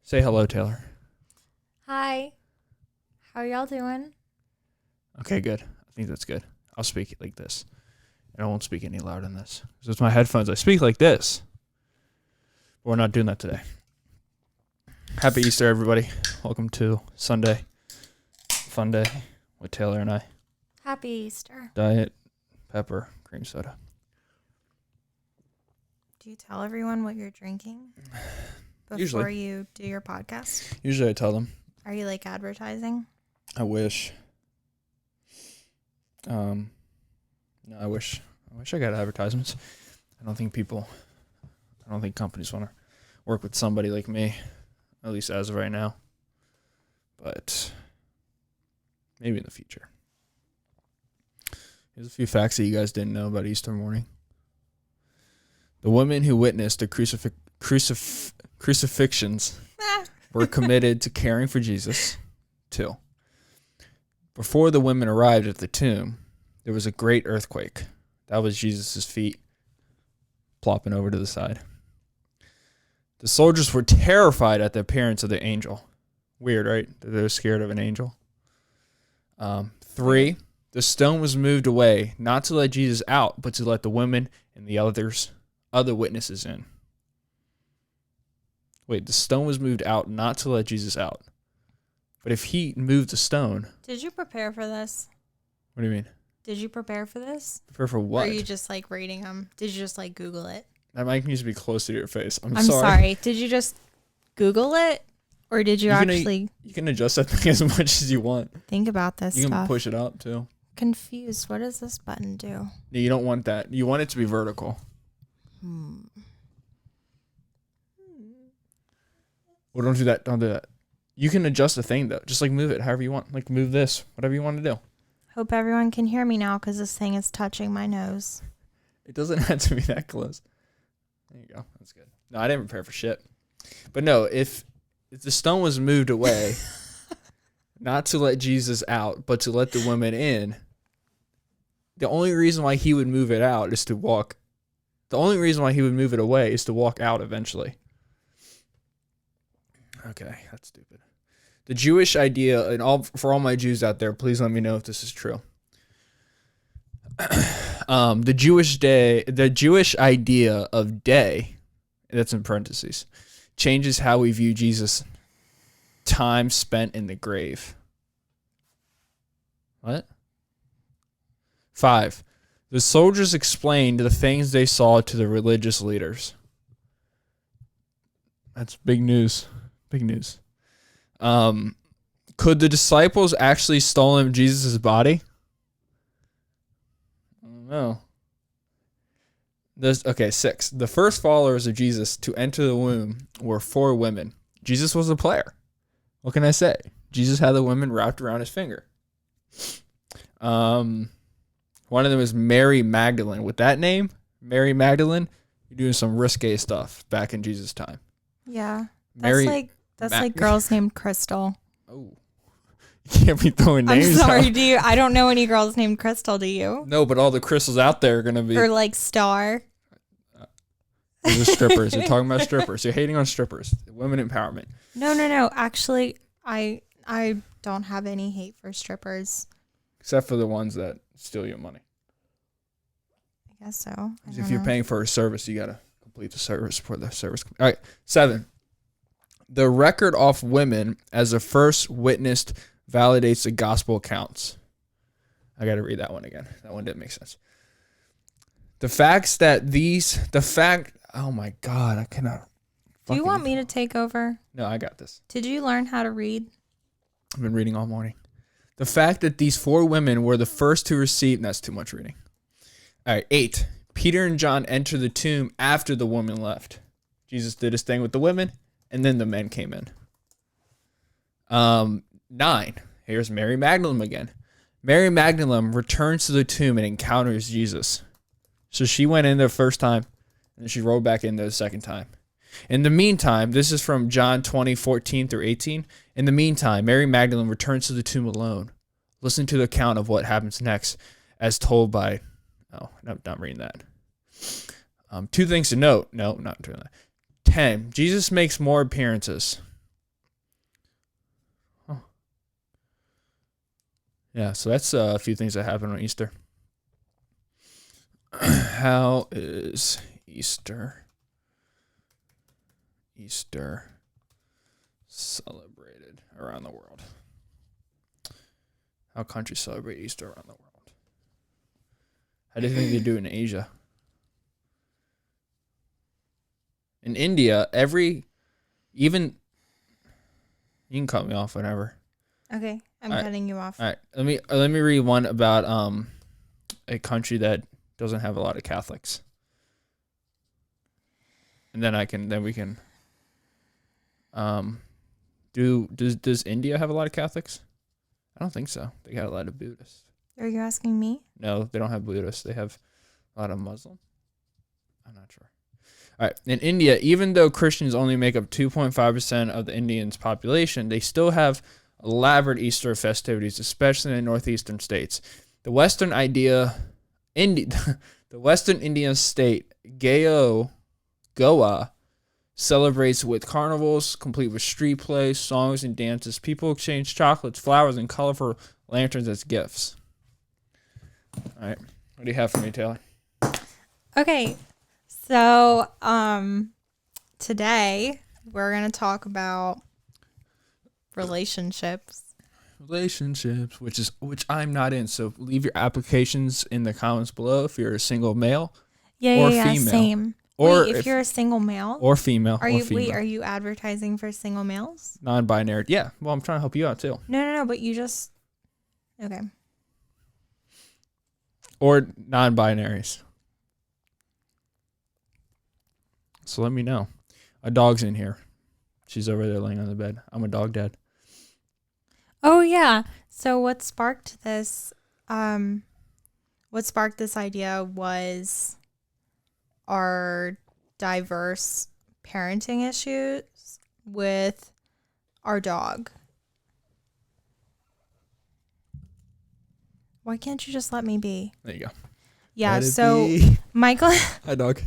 Say hello, Taylor. Hi. How are y'all doing? Okay, good. I think that's good. I'll speak like this. And I won't speak any louder than this. Because with my headphones, I speak like this. But we're not doing that today. Happy Easter, everybody. Welcome to Sunday. Fun day with Taylor and I. Happy Easter. Diet, pepper, cream soda. Do you tell everyone what you're drinking before Usually. you do your podcast? Usually I tell them. Are you like advertising? I wish. No, I wish I got advertisements. I don't think companies want to work with somebody like me, at least as of right now. But maybe in the future. Here's a few facts that you guys didn't know about Easter morning. The women who witnessed the crucifixions were committed to caring for Jesus. 2. Before the women arrived at the tomb, there was a great earthquake. That was Jesus' feet plopping over to the side. The soldiers were terrified at the appearance of the angel. Weird, right? That they were scared of an angel. 3, the stone was moved away, not to let Jesus out, but to let the women and the other witnesses in. Wait, the stone was moved out not to let Jesus out. But if he moved the stone... Did you prepare for this? What do you mean? Did you prepare for this? Prepare for what? Or are you just like reading them? Did you just like Google it? That mic needs to be closer to your face. I'm sorry. Did you just Google it? Or did you actually... You can adjust that thing as much as you want. Think about this You stuff. can push it up, too. Confused. What does this button do? You don't want that. You want it to be vertical. Well, don't do that. Don't do that. You can adjust the thing, though. Just, move it however you want. Move this. Whatever you want to do. Hope everyone can hear me now because this thing is touching my nose. It doesn't have to be that close. There you go. That's good. No, I didn't prepare for shit. But no, if the stone was moved away, not to let Jesus out, but to let the women in, the only reason why he would move it out is to walk. The only reason why he would move it away is to walk out eventually. Okay, that's stupid. The Jewish idea, and for all my Jews out there, please let me know if this is true. The Jewish idea of day, that's in parentheses, changes how we view Jesus' time spent in the grave. What? 5. The soldiers explained the things they saw to the religious leaders. That's big news. Big news. Could the disciples actually stolen Jesus' body? I don't know. 6. The first followers of Jesus to enter the womb were 4 women. Jesus was a player. What can I say? Jesus had the women wrapped around his finger. One of them is Mary Magdalene. With that name, Mary Magdalene, you're doing some risque stuff back in Jesus' time. Yeah. That's like girls named Crystal. Oh. You can't be throwing names I'm sorry, out. I don't know any girls named Crystal, do you? No, but all the crystals out there are going to be... Or like Star. Those are strippers. You're talking about strippers. You're hating on strippers. Women empowerment. No. Actually, I don't have any hate for strippers. Except for the ones that steal your money. I guess so. If you're paying for a service, you got to complete the service for the service. All right, 7. The record of women as the first witnessed validates the gospel accounts. I got to read that one again. That one didn't make sense. Oh my God, I cannot. Do you want me to take over? No, I got this. Did you learn how to read? I've been reading all morning. The fact that these 4 women were the first to receive, that's too much reading. All right, 8. Peter and John entered the tomb after the woman left. Jesus did his thing with the women, and then the men came in. 9. Here's Mary Magdalene again. Mary Magdalene returns to the tomb and encounters Jesus. So she went in the first time, and she rolled back in the second time. In the meantime, this is from John 20:14-18. In the meantime, Mary Magdalene returns to the tomb alone. Listen to the account of what happens next, as told by... Oh, no, not reading that. 2 things to note. No, not doing that. 10. Jesus makes more appearances. Yeah, so that's a few things that happen on Easter. How is Easter celebrated around the world? How countries celebrate Easter around the world? How do you think they do in Asia? In India, even you can cut me off whenever. Okay, I'm All right. cutting you off. All right, let me read one about a country that doesn't have a lot of Catholics, and then we can does India have a lot of Catholics? I don't think so. They got a lot of Buddhists. Are you asking me? No, they don't have Buddhists. They have a lot of Muslim. I'm not sure. All right. In India, even though Christians only make up 2.5% of the Indians' population, they still have elaborate Easter festivities, especially in the northeastern states. The Western Indian state, Goa, celebrates with carnivals, complete with street plays, songs, and dances. People exchange chocolates, flowers, and colorful lanterns as gifts. All right. What do you have for me, Taylor? Okay. So, today we're going to talk about relationships. Which I'm not in. So leave your applications in the comments below if you're a single male Yeah, or yeah, female. same. Or wait, if you're a single male or female. are or you female. are you advertising for single males? Non-binary. Yeah. Well, I'm trying to help you out too. No, but you just okay. Or non-binaries. So let me know. A dog's in here. She's over there laying on the bed. I'm a dog dad. Oh yeah. So what sparked this idea was our diverse parenting issues with our dog. Why can't you just let me be? There you go. Yeah, Let it so be. Michael Hi, dog.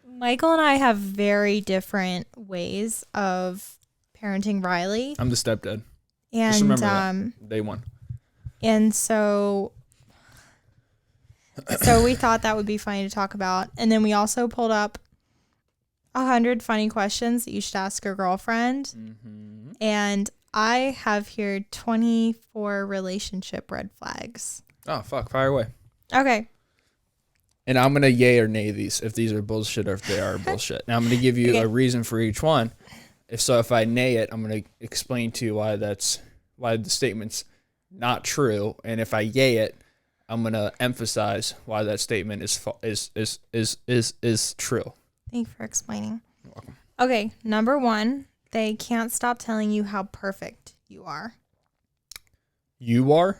Michael and I have very different ways of parenting Riley. I'm the stepdad. And Just remember that. Day one. And so we thought that would be funny to talk about. And then we also pulled up 100 funny questions that you should ask your girlfriend. Mm-hmm. And I have here 24 relationship red flags. Oh, fuck. Fire away. Okay. And I'm going to yay or nay these if these are bullshit or if they are bullshit. Now, I'm going to give you Okay. a reason for each one. If I nay it, I'm going to explain to you why the statement's not true. And if I yay it, I'm going to emphasize why that statement is true. Thank you for explaining. You're welcome. Okay. Number 1, they can't stop telling you how perfect you are. You are?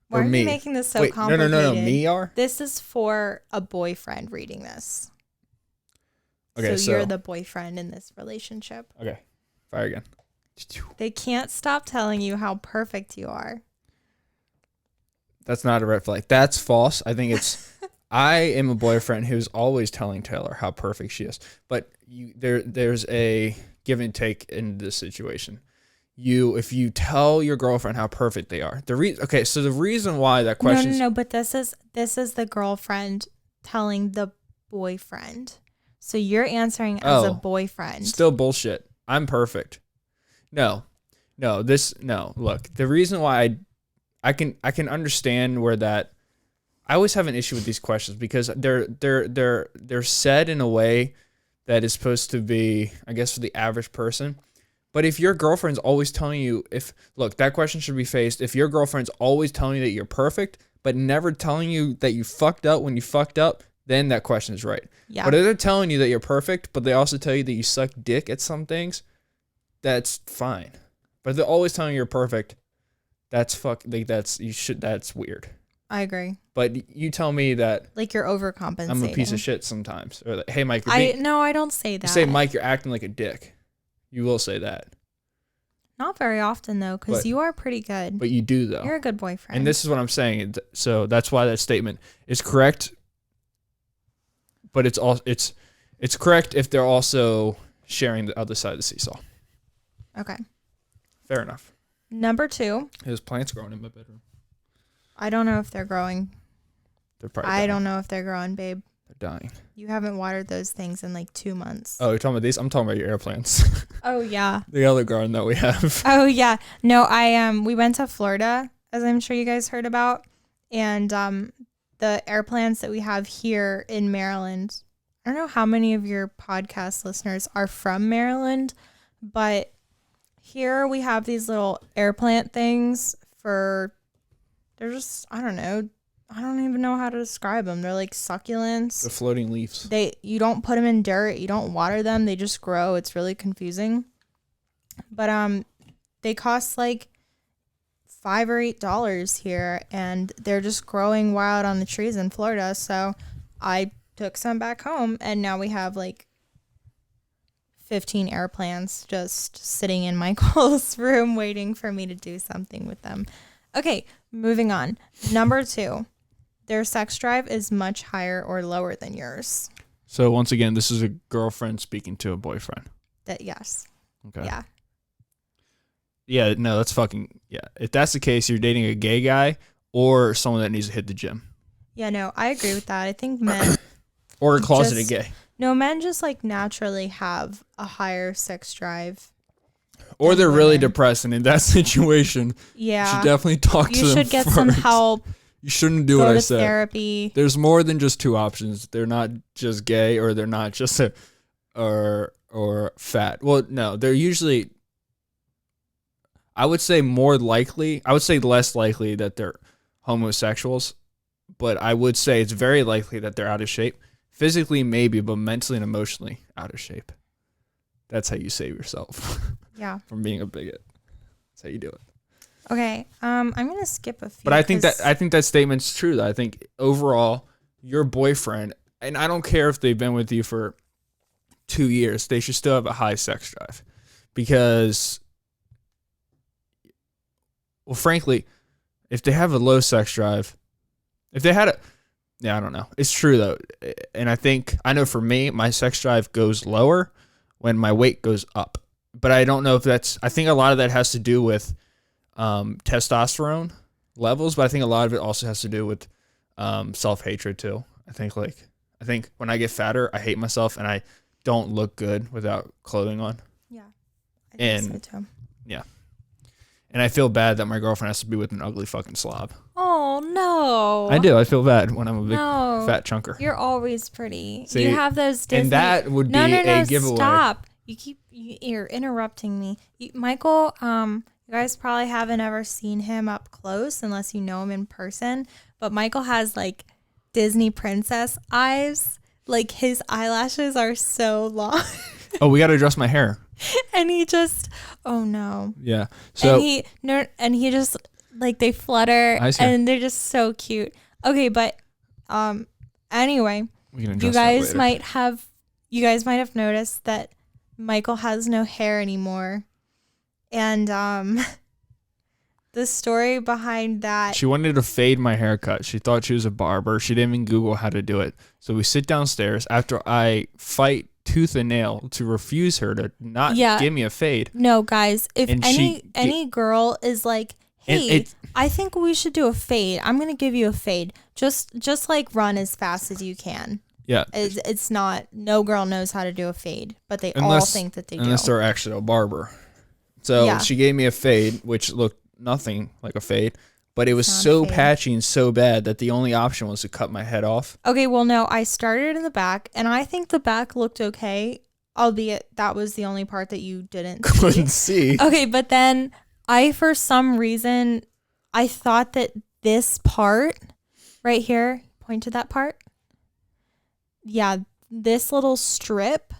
Why Or are me? you making this so Wait, complicated? No. Me are? This is for a boyfriend reading this. Okay, so you're the boyfriend in this relationship. Okay. Fire again. They can't stop telling you how perfect you are. That's not a red flag. That's false. I think it's. I am a boyfriend who's always telling Taylor how perfect she is. But there's a give and take in this situation. If you tell your girlfriend how perfect they are, the reason why that question. No. But this is the girlfriend telling the boyfriend. So you're answering as a boyfriend. Still bullshit. I'm perfect. No. Look, the reason why I can understand where that. I always have an issue with these questions because they're said in a way that is supposed to be, I guess, for the average person. But if your girlfriend's always telling you, that question should be faced. If your girlfriend's always telling you that you're perfect, but never telling you that you fucked up when you fucked up, then that question is right. Yeah. But if they're telling you that you're perfect, but they also tell you that you suck dick at some things, that's fine. But if they're always telling you you're perfect, that's weird. I agree. But you tell me that Like you're overcompensating. I'm a piece of shit sometimes, or that, hey Mike, I don't say that. you say Mike, you're acting like a dick. You will say that. Not very often though, because But- you are pretty good. But you do though. You're a good boyfriend. And this is what I'm saying. So that's why that statement is correct. But it's correct if they're also sharing the other side of the seesaw. Okay. Fair enough. number 2. There's plants growing in my bedroom. I don't know if they're growing. They're probably I dying. don't know if they're growing, babe. They're dying. You haven't watered those things in like 2 months. Oh, you're talking about these? I'm talking about your air plants. Oh yeah. The other garden that we have. Oh yeah. No, we went to Florida, as I'm sure you guys heard about, and the air plants that we have here in Maryland. I don't know how many of your podcast listeners are from Maryland, but here we have these little air plant things they're just, I don't know. I don't even know how to describe them. They're like succulents. The floating leaves. You don't put them in dirt. You don't water them. They just grow. It's really confusing. But they cost like $5 or $8 here, and they're just growing wild on the trees in Florida. So I took some back home, and now we have like 15 air plants just sitting in Michael's room waiting for me to do something with them. Okay, moving on. Number 2. Their sex drive is much higher or lower than yours. So once again, this is a girlfriend speaking to a boyfriend. Yes. Okay. Yeah. Yeah, no, that's fucking, yeah. If that's the case, you're dating a gay guy or someone that needs to hit the gym. Yeah, no, I agree with that. I think men... Or a closeted gay. No, men just like naturally have a higher sex drive. Or they're really women. depressed, and in that situation, Yeah. you should definitely talk to them You should get first. some help. You shouldn't do Go what I to said. therapy. There's more than just 2 options. They're not just gay, or they're not just or fat. Well, no, they're usually, I would say less likely that they're homosexuals, but I would say it's very likely that they're out of shape. Physically, maybe, but mentally and emotionally out of shape. That's how you save yourself Yeah. from being a bigot. That's how you do it. Okay. I'm gonna skip a few. But I think that statement's true. Though I think overall, your boyfriend, and I don't care if they've been with you for 2 years, they should still have a high sex drive, because, well, frankly, if they have a low sex drive, if they had a, yeah, I don't know. It's true though, and I know for me, my sex drive goes lower when my weight goes up. But I don't know if that's. I think a lot of that has to do with testosterone levels, but I think a lot of it also has to do with self-hatred too. I think when I get fatter, I hate myself and I don't look good without clothing on. Yeah. I think so too. Yeah. And I feel bad that my girlfriend has to be with an ugly fucking slob. Oh no. I do. I feel bad when I'm a big fat chunker. You're always pretty. See, you have those Disney. And that would be a giveaway. Stop. You're interrupting me. Michael, you guys probably haven't ever seen him up close unless you know him in person, but Michael has like Disney princess eyes. Like his eyelashes are so long. Oh, we got to adjust my hair. And he just, oh no. Yeah. So and he just like they flutter and they're just so cute. Okay, but anyway, you guys might have noticed that Michael has no hair anymore. And the story behind that, she wanted to fade my haircut. She thought she was a barber. She didn't even Google how to do it. So we sit downstairs after I fight tooth and nail to refuse her to not give me a fade. No, guys, if any girl is like, hey, I think we should do a fade, I'm gonna give you a fade. Just like run as fast as you can. Yeah, it's not. No girl knows how to do a fade, but they all think that they do. Unless they're actually a barber. So she gave me a fade, which looked nothing like a fade, but it was so patchy and so bad that the only option was to cut my head off. Okay, well, no, I started in the back, and I think the back looked okay, albeit that was the only part that you couldn't see. Okay, but then for some reason, I thought that this part right here, point to that part. Yeah, this little strip,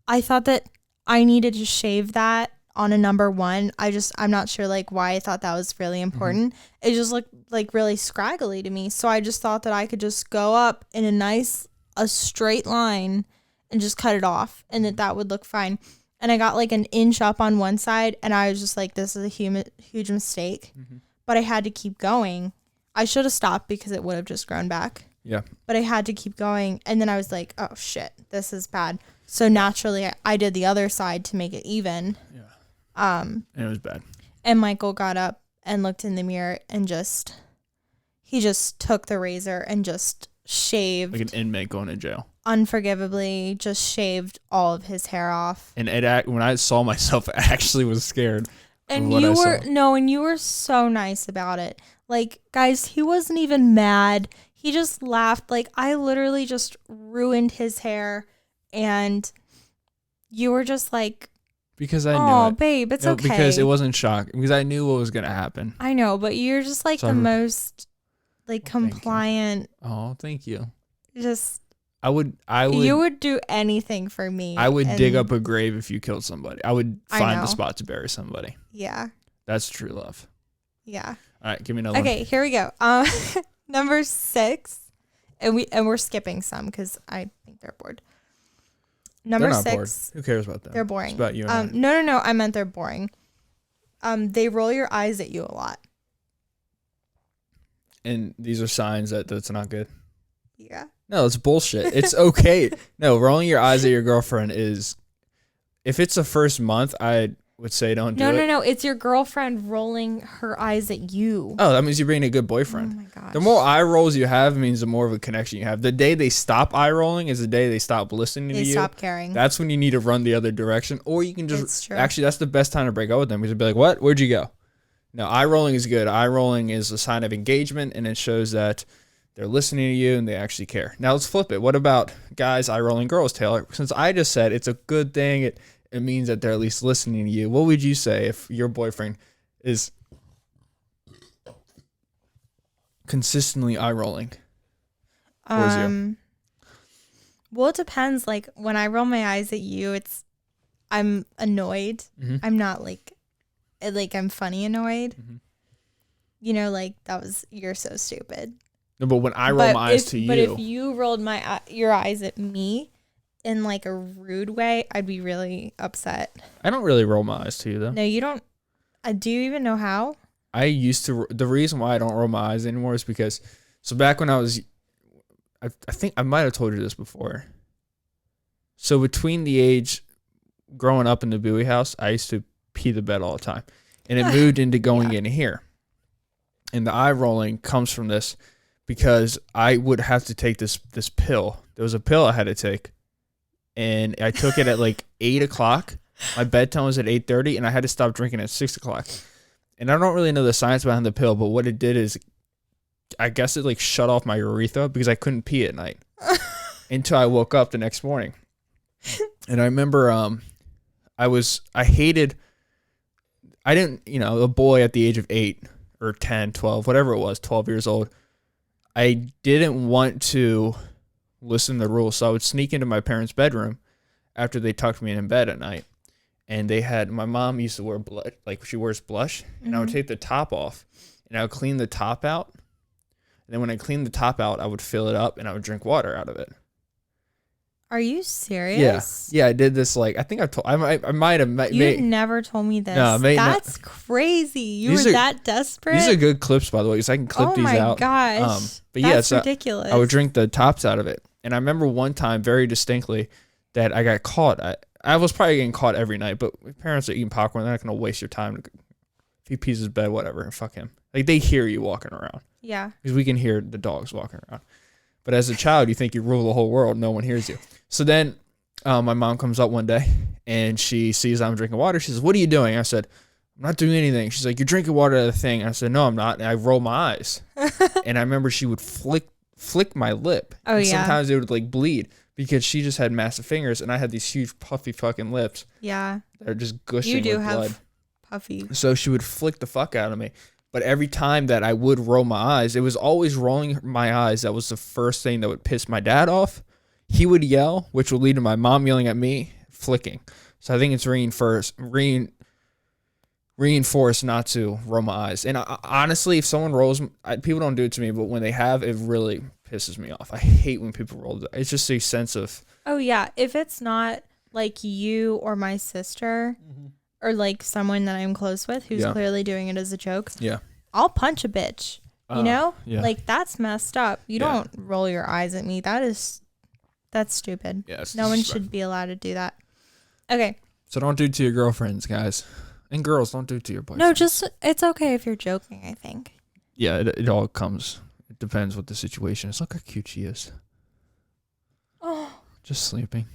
I thought that I needed to shave that on a number 1. I'm not sure like why I thought that was really important. Mm-hmm. It just looked like really scraggly to me. So I just thought that I could just go up in a straight line and just cut it off and that would look fine. And I got like an inch up on one side and I was just like, this is a huge mistake. Mm-hmm. But I had to keep going. I should have stopped because it would have just grown back. Yeah. But I had to keep going. And then I was like, oh shit, this is bad. So naturally I did the other side to make it even. Yeah. And it was bad. And Michael got up and looked in the mirror and he just took the razor and just shaved. Like an inmate going to jail. Unforgivably, just shaved all of his hair off. And when I saw myself, I actually was scared. And you were so nice about it. Like, guys, he wasn't even mad. He just laughed. Like, I literally just ruined his hair. And you were just like, because I knew oh, babe, it's okay. Because it wasn't shocking. Because I knew what was going to happen. I know, but you're just like the most like compliant. Oh, thank you. Just I would you would do anything for me. I would dig up a grave if you killed somebody. I would find the spot to bury somebody. Yeah. That's true love. Yeah. All right, give me another one. Okay, here we go. Number 6. And we're skipping some because I think they're bored. Number they're not 6. Bored. Who cares about them? They're boring. It's about you and I. No. I meant they're boring. They roll your eyes at you a lot. And these are signs that that's not good. Yeah. No, it's bullshit. It's okay. No, rolling your eyes at your girlfriend is, if it's the first month, I would say don't do it. No. It's your girlfriend rolling her eyes at you. Oh, that means you're being a good boyfriend. Oh my gosh. The more eye rolls you have means the more of a connection you have. The day they stop eye rolling is the day they stop listening to you. They stop caring. That's when you need to run the other direction. Or you can just, it's true. Actually, that's the best time to break up with them. Because they'll be like, what? Where'd you go? No, eye rolling is good. Eye rolling is a sign of engagement, and it shows that they're listening to you and they actually care. Now let's flip it. What about guys eye rolling girls, Taylor? Since I just said it's a good thing, it means that they're at least listening to you. What would you say if your boyfriend is consistently eye rolling towards you? Well, it depends. Like when I roll my eyes at you, I'm annoyed. Mm-hmm. I'm not like I'm funny annoyed. Mm-hmm. You know, like you're so stupid. No, but when I roll my eyes to you. But if you rolled your eyes at me in like a rude way, I'd be really upset. I don't really roll my eyes to you though. No, you don't. Do you even know how? I used to. The reason why I don't roll my eyes anymore is because, so back when I think I might have told you this before. So between the age growing up in the Bowie house, I used to pee the bed all the time, and it moved into going in here. And the eye rolling comes from this because I would have to take this pill. There was a pill I had to take, and I took it at like 8:00. My bedtime was at 8:30, and I had to stop drinking at 6:00. And I don't really know the science behind the pill, but what it did is, I guess it like shut off my urethra because I couldn't pee at night until I woke up the next morning. And I remember, I didn't, a boy at the age of 8 or 10, 12, whatever it was, 12 years old, I didn't want to listen to the rules. So I would sneak into my parents' bedroom after they tucked me in bed at night. And my mom used to wear blush, like she wears blush, and I would take the top off and I would clean the top out. And then when I cleaned the top out, I would fill it up and I would drink water out of it. Are you serious? Yeah, I did this. Like, I think I might have. You never told me this. No, that's crazy. You were that desperate. These are good clips, by the way, because I can clip these out. Oh my gosh. But that's ridiculous. I would drink the tops out of it. And I remember one time very distinctly that I got caught. I was probably getting caught every night, but my parents are eating popcorn. They're not going to waste your time. If he pees his bed, whatever, and fuck him. Like, they hear you walking around. Yeah. Because we can hear the dogs walking around. But as a child, you think you rule the whole world. No one hears you. So then my mom comes up one day, and she sees I'm drinking water. She says, "What are you doing?" I said, "I'm not doing anything." She's like, "You're drinking water out of the thing." I said, "No, I'm not." And I roll my eyes. And I remember she would flick my lip. Oh, and yeah. Sometimes it would, like, bleed. Because she just had massive fingers, and I had these huge puffy fucking lips. Yeah. They're just gushing with blood. You do blood. have puffy. So she would flick the fuck out of me. But every time that I would roll my eyes, it was always rolling my eyes. That was the first thing that would piss my dad off. He would yell, which would lead to my mom yelling at me, flicking. So I think it's reinforced not to roll my eyes. And honestly, if someone rolls, people don't do it to me, but when they have, it really pisses me off. I hate when people roll. It's just a sense of. Oh yeah, if it's not like you or my sister, or like someone that I'm close with who's clearly doing it as a joke. Yeah. I'll punch a bitch. You know, yeah. Like that's messed up. You don't roll your eyes at me. That's stupid. Yeah, no one should be allowed to do that. Okay. So don't do it to your girlfriends, guys. And girls, don't do it to your boyfriend. No, just it's okay if you're joking, I think. Yeah, it all comes. It depends what the situation is. Look how cute she is. Oh, Just sleeping.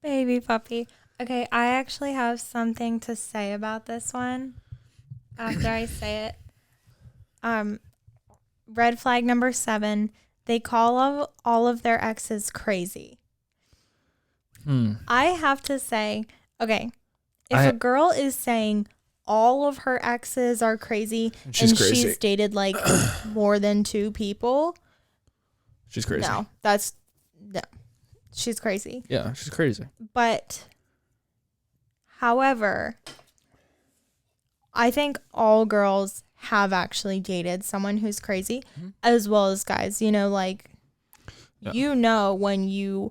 baby puppy. Okay, I actually have something to say about this one after I say it. Red flag number 7. They call all of their exes crazy. I have to say, okay, if a girl is saying all of her exes are crazy and she's dated like more than 2 people, she's crazy. No, she's crazy. Yeah, she's crazy. But, however, I think all girls have actually dated someone who's crazy, as well as guys. You know, like, you know when you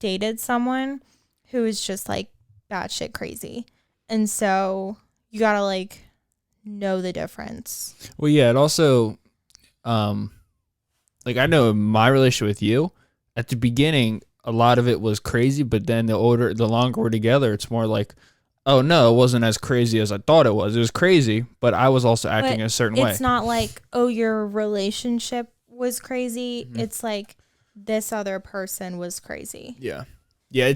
dated someone who is just, like, batshit crazy. And so, you gotta, like, know the difference. Well, yeah, it also, like, I know in my relationship with you, at the beginning, a lot of it was crazy, but then the longer we're together, it's more like, oh no, it wasn't as crazy as I thought it was. It was crazy, but I was also acting a certain way. It's not like, oh, your relationship was crazy. It's like this other person was crazy. Yeah. Yeah,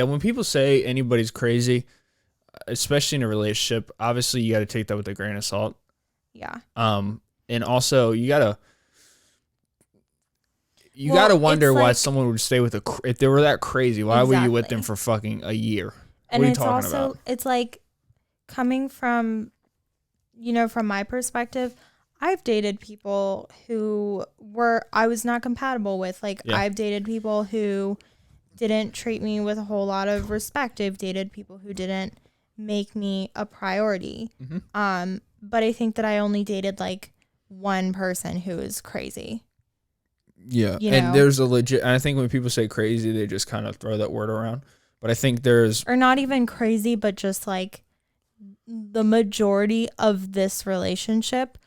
when people say anybody's crazy, especially in a relationship, obviously you got to take that with a grain of salt. Yeah. And also you got to wonder why someone would stay with if they were that crazy, why were you with them for fucking a year? And what are you it's talking also, about? it's like coming from, from my perspective, I've dated people who I was not compatible with. Like, I've dated people who didn't treat me with a whole lot of respect. I've dated people who didn't make me a priority. But I think that I only dated like one person who is crazy. Yeah. And there's and I think when people say crazy, they just kind of throw that word around. But I think or not even crazy, but just like the majority of this relationship,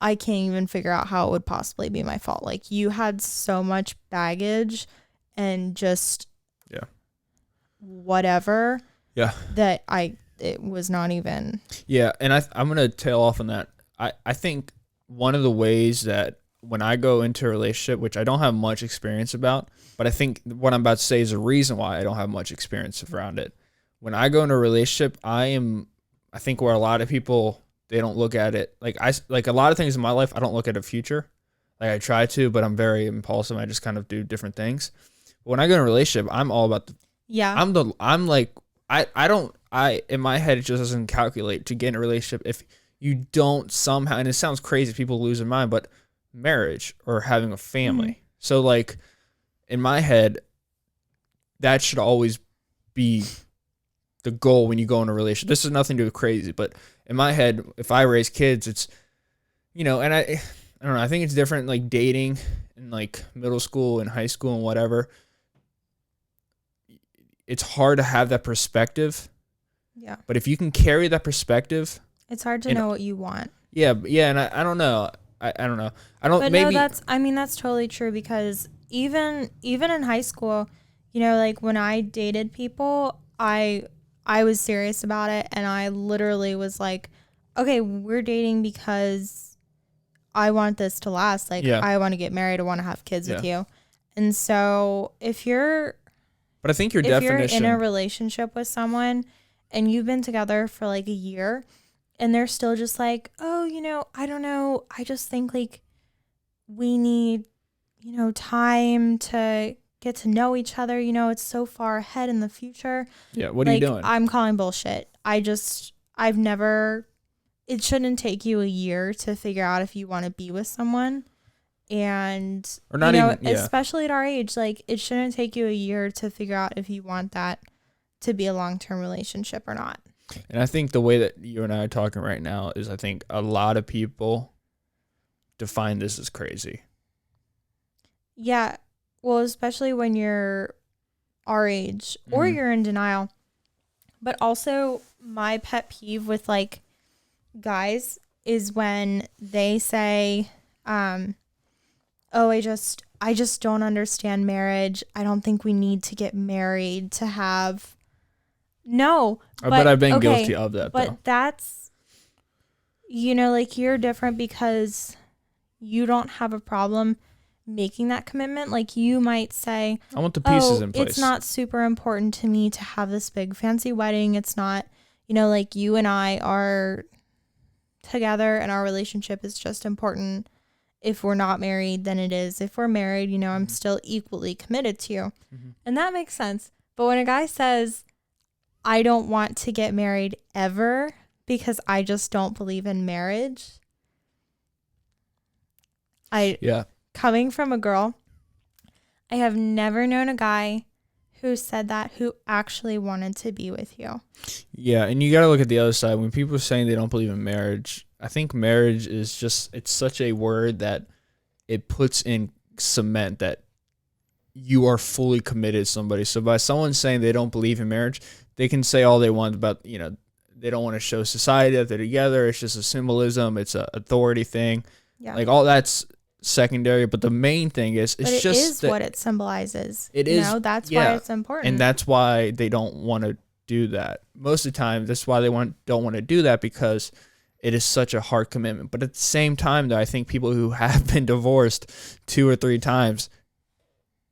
I can't even figure out how it would possibly be my fault. Like, you had so much baggage and just whatever. Yeah. That it was not even. Yeah. And I'm going to tail off on that. I think one of the ways that when I go into a relationship, which I don't have much experience about, but I think what I'm about to say is a reason why I don't have much experience around it. When I go into a relationship, I think where a lot of people, they don't look at it. Like a lot of things in my life, I don't look at a future. Like, I try to, but I'm very impulsive. I just kind of do different things. But when I go in a relationship, I'm all about in my head, it just doesn't calculate to get in a relationship if you don't somehow, and it sounds crazy, people lose their mind, but marriage or having a family. So, like, in my head, that should always be the goal when you go in a relationship. This has nothing to do with crazy, but in my head, if I raise kids, it's, and I don't know, I think it's different, like, dating in like middle school and high school and whatever. It's hard to have that perspective. Yeah. But if you can carry that perspective, it's hard to know what you want. Yeah, and I don't know. I don't know. But maybe no, that's totally true, because even in high school, like, when I dated people, I was serious about it, and I literally was like, okay, we're dating because I want this to last. Like, I want to get married, I want to have kids with you. And so if you're But I think you're in a relationship with someone and you've been together for like a year, and they're still just like, oh, I don't know, I just think like we need, time to get to know each other. It's so far ahead in the future. Yeah, what are you doing? I'm calling bullshit. It shouldn't take you a year to figure out if you want to be with someone. And, or not even, especially at our age, like, it shouldn't take you a year to figure out if you want that to be a long-term relationship or not. And I think the way that you and I are talking right now is, I think a lot of people define this as crazy. Yeah. Well, especially when you're our age or you're in denial. But also, my pet peeve with like guys is when they say, oh, I just don't understand marriage. I don't think we need to get married to have No, But I've been okay, guilty of that, but though. that's, like you're different because you don't have a problem making that commitment. Like you might say, I want the pieces oh, in place. it's not super important to me to have this big fancy wedding. It's not, like you and I are together and our relationship is just important if we're not married than it is if we're married. I'm still equally committed to you. And that makes sense. But when a guy says, I don't want to get married ever because I just don't believe in marriage, Yeah. coming from a girl, I have never known a guy who said that who actually wanted to be with you. Yeah, and you got to look at the other side. When people are saying they don't believe in marriage, I think marriage is just, it's such a word that it puts in cement that you are fully committed to somebody. So by someone saying they don't believe in marriage, they can say all they want about, they don't want to show society that they're together. It's just a symbolism. It's a authority thing. Yeah. Like all that's secondary, but the main thing is But it is what it symbolizes. It is. That's yeah, why it's important. and that's why they don't want to do that. Most of the time, that's why they don't want to do that, because it is such a hard commitment. But at the same time, though, I think people who have been divorced 2 or 3 times,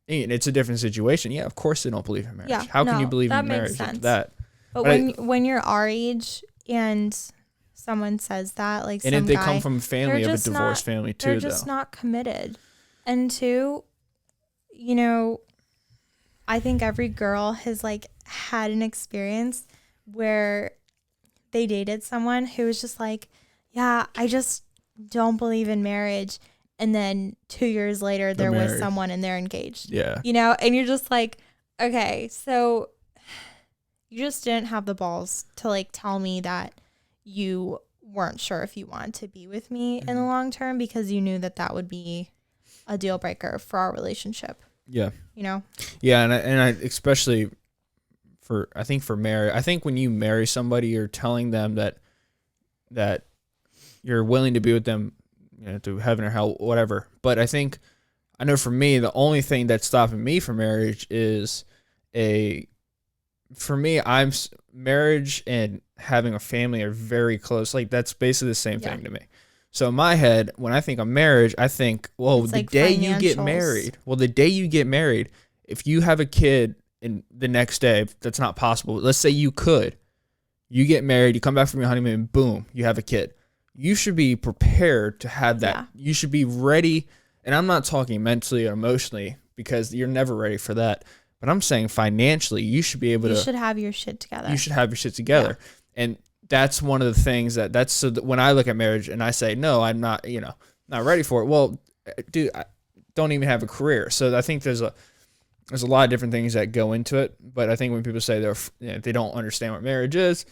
it's a different situation. Yeah, of course they don't believe in marriage. Yeah, How can you no, believe that in makes marriage sense. after that? But when you're our age and someone says that, like And some if they guy, come from a family of a just divorced family too, they're just not committed. And 2, I think every girl has like had an experience where they dated someone who was just like, yeah, I just don't believe in marriage. And then 2 years later, they're with married. someone and they're engaged. Yeah. And you're just like, okay, so you just didn't have the balls to like tell me that you weren't sure if you wanted to be with me in the long term because you knew that would be a deal breaker for our relationship. Yeah. Yeah, and I especially for marriage, I think when you marry somebody, you're telling them that you're willing to be with them, to heaven or hell, whatever. But I know for me, the only thing that's stopping me from marriage is marriage and having a family are very close. Like that's basically the same thing to me. So in my head, when I think of marriage, I think, well, it's the like day you get married, if you have a kid in the next day, that's not possible. Let's say you get married, you come back from your honeymoon, boom, you have a kid. You should be prepared to have that. Yeah. You should be ready. And I'm not talking mentally or emotionally because you're never ready for that. But I'm saying financially, you should be able to. You should have your shit together. Yeah. And that's one of the things that's so that when I look at marriage and I say, no, I'm not, not ready for it. Well, dude, I don't even have a career. So I think there's a lot of different things that go into it. But I think when people say they don't understand what marriage is,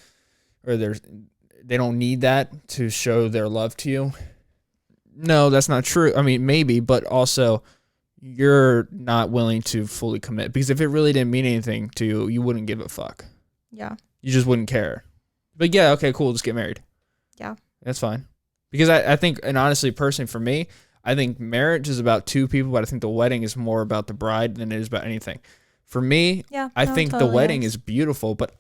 or they don't need that to show their love to you. No, that's not true. I mean, maybe, but also you're not willing to fully commit, because if it really didn't mean anything to you, you wouldn't give a fuck. Yeah. You just wouldn't care. But yeah, okay, cool, just get married. Yeah. That's fine. Because I think, and honestly, personally for me, I think marriage is about 2 people, but I think the wedding is more about the bride than it is about anything. For me, I think the wedding is beautiful, but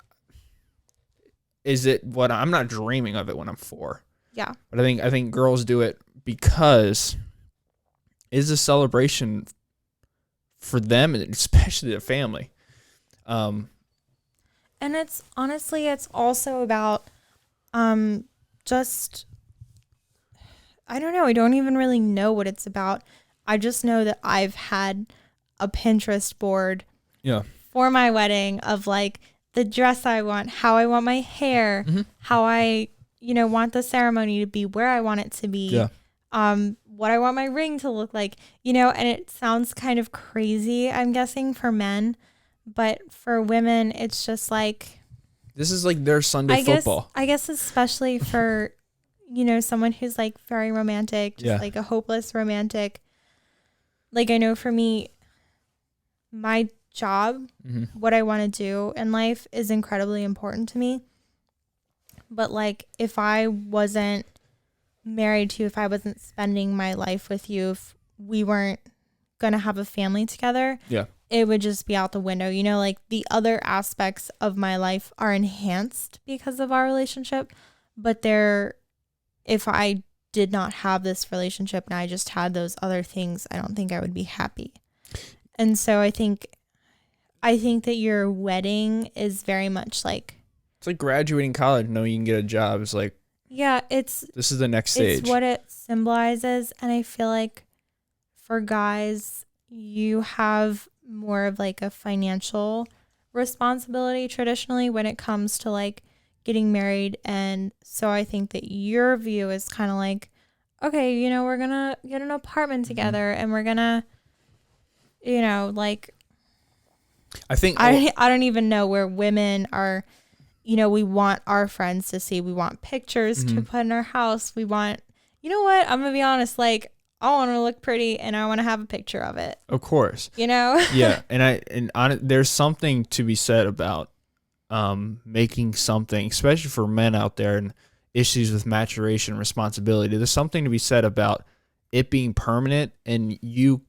is it what I'm not dreaming of it when I'm 4. Yeah. But I think girls do it because it's a celebration for them, and especially their family. And it's also about just, I don't know. I don't even really know what it's about. I just know that I've had a Pinterest board for my wedding of like the dress I want, how I want my hair, how I, want the ceremony to be, where I want it to be, what I want my ring to look like, and it sounds kind of crazy, I'm guessing, for men, but for women, it's just like, this is like their Sunday football. I guess especially for, someone who's like very romantic, just like a hopeless romantic. Like I know for me, my job, what I want to do in life is incredibly important to me. But like if I wasn't married to you, if I wasn't spending my life with you, if we weren't going to have a family together, it would just be out the window. You know, like the other aspects of my life are enhanced because of our relationship, but if I did not have this relationship and I just had those other things, I don't think I would be happy. And so I think that your wedding is very much like, It's like graduating college, knowing you can get a job. It's like, yeah, this is the next stage. It's what it symbolizes. And I feel like for guys, you have more of like a financial responsibility traditionally when it comes to like getting married. And so I think that your view is kind of like, okay, you know, we're going to get an apartment together and we're going to, you know, like, I think I don't even know where women are, you know, we want our friends to see, we want pictures to put in our house. We want, you know what? I'm going to be honest, like, I want to look pretty and I want to have a picture of it. Of course. You know? Yeah. There's something to be said about making something, especially for men out there and issues with maturation and responsibility. There's something to be said about it being permanent and you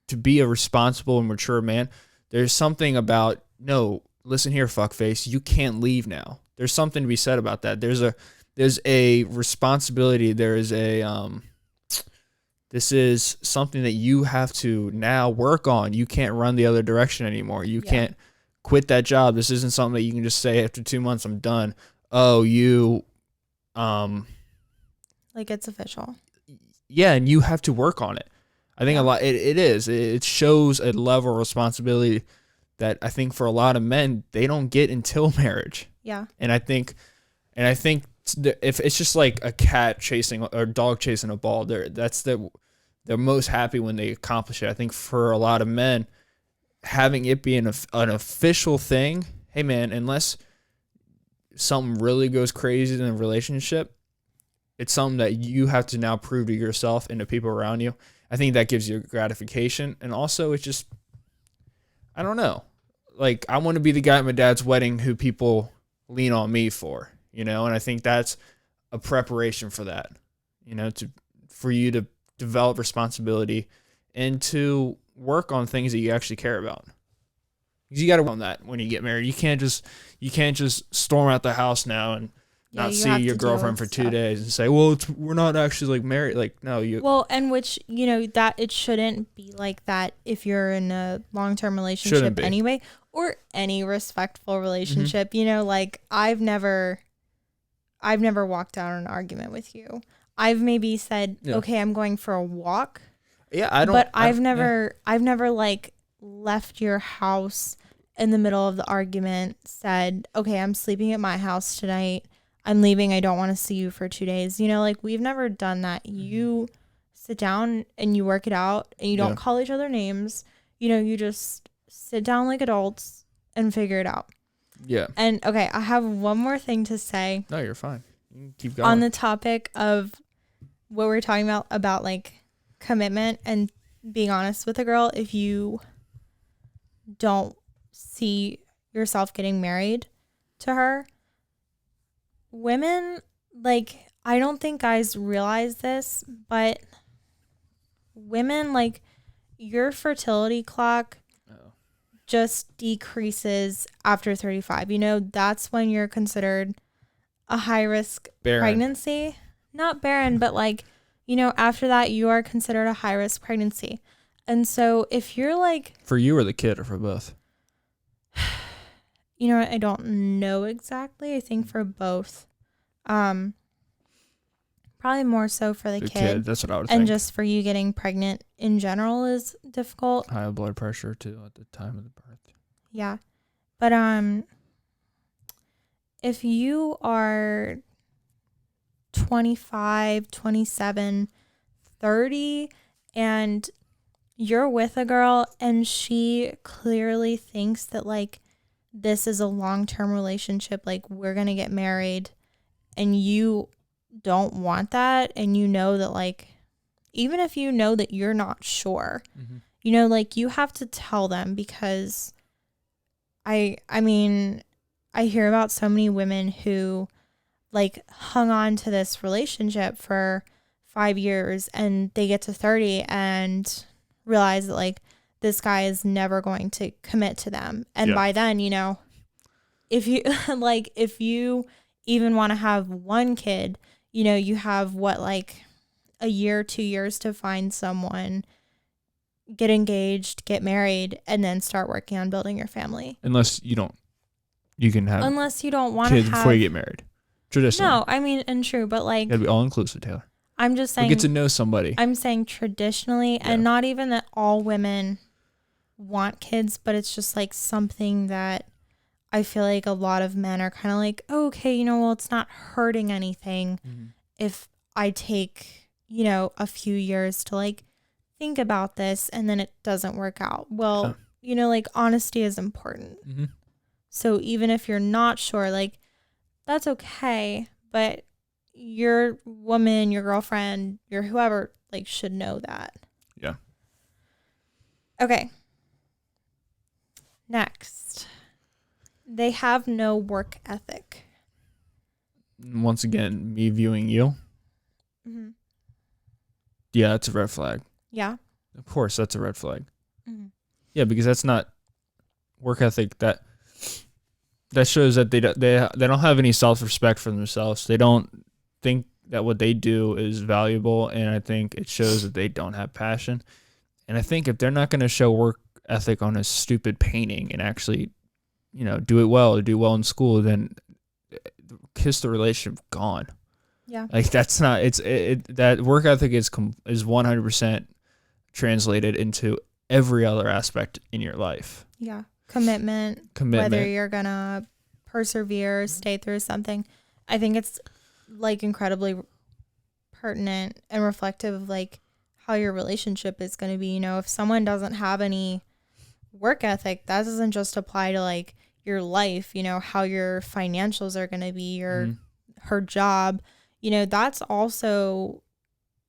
to be a responsible and mature man. There's something about, no, listen here, fuckface, you can't leave now. There's something to be said about that. There's a responsibility. There is this is something that you have to now work on. You can't run the other direction anymore. You can't quit that job. This isn't something that you can just say after 2 months, I'm done. Oh, like it's official. Yeah, and you have to work on it. I think a lot, it shows a level of responsibility that I think for a lot of men, they don't get until marriage. Yeah. And I think if it's just like a cat chasing or a dog chasing a ball, they're most happy when they accomplish it. I think for a lot of men, having it be an official thing, hey man, unless something really goes crazy in a relationship, it's something that you have to now prove to yourself and to people around you. I think that gives you gratification. And also it's just, I don't know. Like, I want to be the guy at my dad's wedding who people lean on me for, you know? And I think that's a preparation for that, you know, for you to develop responsibility and to work on things that you actually care about. Because you got to work on that when you get married. You can't just storm out the house now and not see your girlfriend for 2 days and say, well, we're not actually like married. Like, no, well, and which, you know, that it shouldn't be like that if you're in a long-term relationship anyway, or any respectful relationship, you know, like I've never walked out on an argument with you. I've maybe said, okay, I'm going for a walk. Yeah. I've never like left your house in the middle of the argument, said, okay, I'm sleeping at my house tonight. I'm leaving. I don't want to see you for 2 days. You know, like we've never done that. You sit down and you work it out and you don't call each other names. You know, you just sit down like adults and figure it out. Yeah. And okay, I have one more thing to say. No, you're fine. You can keep going. On the topic of what we're talking about like commitment and being honest with a girl, if you don't see yourself getting married to her, women, like, I don't think guys realize this, but women, like, your fertility clock just decreases after 35. You know, that's when you're considered a high-risk pregnancy. Not barren, but, like, you know, after that, you are considered a high-risk pregnancy. And so if you're, like... For you or the kid or for both? You know what? I don't know exactly. I think for both. Probably more so for the kid. That's what I would think. And just for you getting pregnant in general is difficult. High blood pressure too at the time of the birth. Yeah. But if you are 25, 27, 30 and you're with a girl and she clearly thinks that like this is a long-term relationship, like we're going to get married, and you don't want that, and you know that like, even if you know that you're not sure, you know, like you have to tell them, because I mean, I hear about so many women who like hung on to this relationship for 5 years and they get to 30 and realize that like this guy is never going to commit to them. And Yeah. by then, you know, if you like, if you even want to have one kid, you know, you have what, like a year, 2 years to find someone, get engaged, get married, and then start working on building your family. Unless you can have Unless you don't want to kids have. before you get married. Traditionally. No, I mean, and true, but like, You gotta be all inclusive, Taylor. I'm just But saying. get to know somebody. I'm saying traditionally, Yeah. and not even that all women want kids, but it's just like something that I feel like a lot of men are kind of like, oh, okay, you know, well, it's not hurting anything if I take, you know, a few years to like think about this and then it doesn't work out. Well, you know, like honesty is important. Mm-hmm. So even if you're not sure, like that's okay, but your woman, your girlfriend, your whoever, like should know that. Yeah. Okay. Next. They have no work ethic. Once again, me viewing you. Mm-hmm. Yeah, that's a red flag. Yeah. Of course, that's a red flag. Mm-hmm. Yeah, because that's not work ethic. That shows that they don't have any self-respect for themselves. They don't think that what they do is valuable, and I think it shows that they don't have passion. And I think if they're not going to show work ethic on a stupid painting and actually, you know, do it well or do well in school, then kiss the relationship gone. Yeah. Like that's not that work ethic is 100% translated into every other aspect in your life. Yeah. Commitment. Whether you're going to persevere, stay through something. I think it's like incredibly pertinent and reflective of like how your relationship is going to be. You know, if someone doesn't have any work ethic, that doesn't just apply to like your life, you know, how your financials are going to be, her job, you know, that's also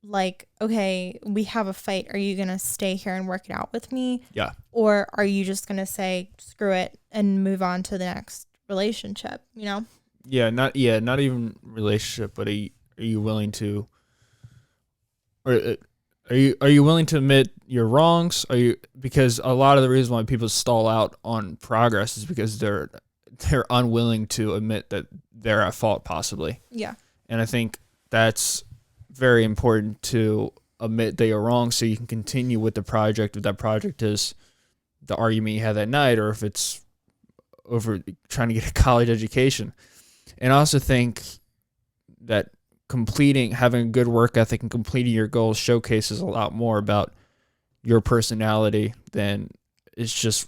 like, okay, we have a fight. Are you going to stay here and work it out with me? Yeah. Or are you just going to say, screw it and move on to the next relationship, you know? Not even relationship, but are you willing to, or are you willing to admit your wrongs? Because a lot of the reason why people stall out on progress is because they're unwilling to admit that they're at fault possibly. Yeah. And I think that's very important to admit that you're wrong so you can continue with the project. If that project is the argument you had that night, or if it's over trying to get a college education. And I also think that having a good work ethic and completing your goals showcases a lot more about your personality than it's just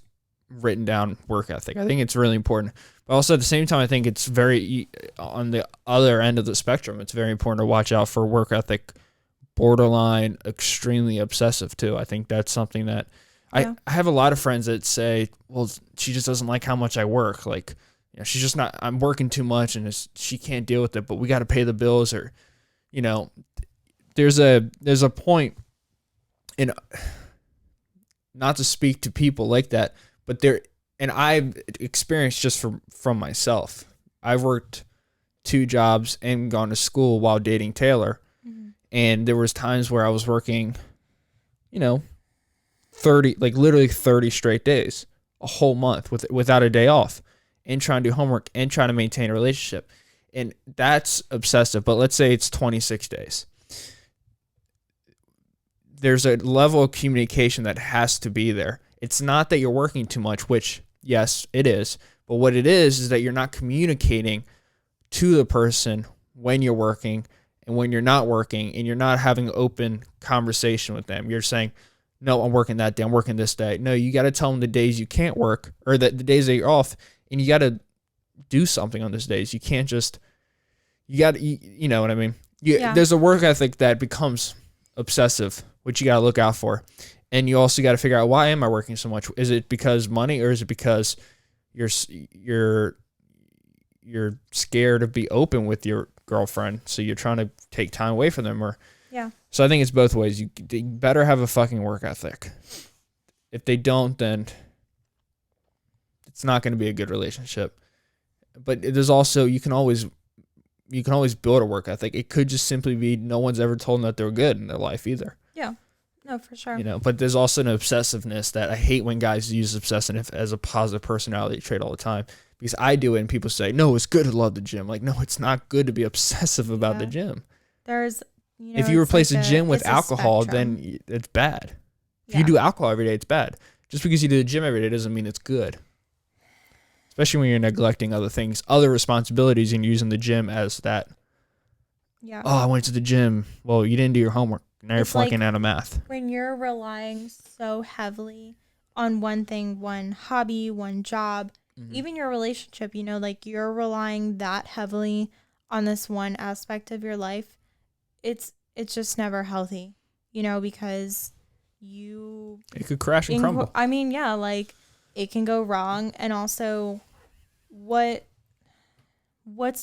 written down work ethic. I think it's really important. But also at the same time, I think it's very, on the other end of the spectrum, it's very important to watch out for work ethic, borderline, extremely obsessive too. I think that's something that I have a lot of friends that say, well, she just doesn't like how much I work. Like, you know, she's just not, I'm working too much and she can't deal with it, but we got to pay the bills, or, you know, there's a point in, not to speak to people like that, but and I've experienced just from myself. I've worked 2 jobs and gone to school while dating Taylor. Mm-hmm. And there was times where I was working, you know, 30 straight days, a whole month without a day off, and trying to do homework and trying to maintain a relationship. And that's obsessive, but let's say it's 26 days. There's a level of communication that has to be there. It's not that you're working too much, which, yes, it is. But what it is that you're not communicating to the person when you're working and when you're not working, and you're not having open conversation with them. You're saying, no, I'm working that day, I'm working this day. No, you got to tell them the days you can't work, or the days that you're off, and you got to do something on those days. You can't just, you know what I mean? There's a work ethic that becomes obsessive, which you got to look out for. And you also got to figure out, why am I working so much? Is it because money, or is it because you're scared to be open with your girlfriend, so you're trying to take time away from them? Or so I think it's both ways. You better have a fucking work ethic. If they don't, then it's not going to be a good relationship. But there's also, you can always build a work ethic. It could just simply be no one's ever told them that they're good in their life either. Yeah. No, for sure. You know, but there's also an obsessiveness that I hate when guys use obsessive as a positive personality trait all the time, because I do it and people say, no, it's good to love the gym. Like, no, it's not good to be obsessive about the Yeah. gym. There's, If you it's replace like a gym with it's a alcohol, spectrum. then it's bad. If Yeah. you do alcohol every day, it's bad. Just because you do the gym every day doesn't mean it's good. Especially when you're neglecting other things, other responsibilities, and using the gym as that. Yeah. Oh, I went to the gym. Well, you didn't do your homework. Now you're It's like flunking out of math. when you're relying so heavily on one thing, one hobby, one job, even your relationship, like you're relying that heavily on this one aspect of your life, it's just never healthy, because you It could crash and crumble. I mean, yeah, like it can go wrong. And also what's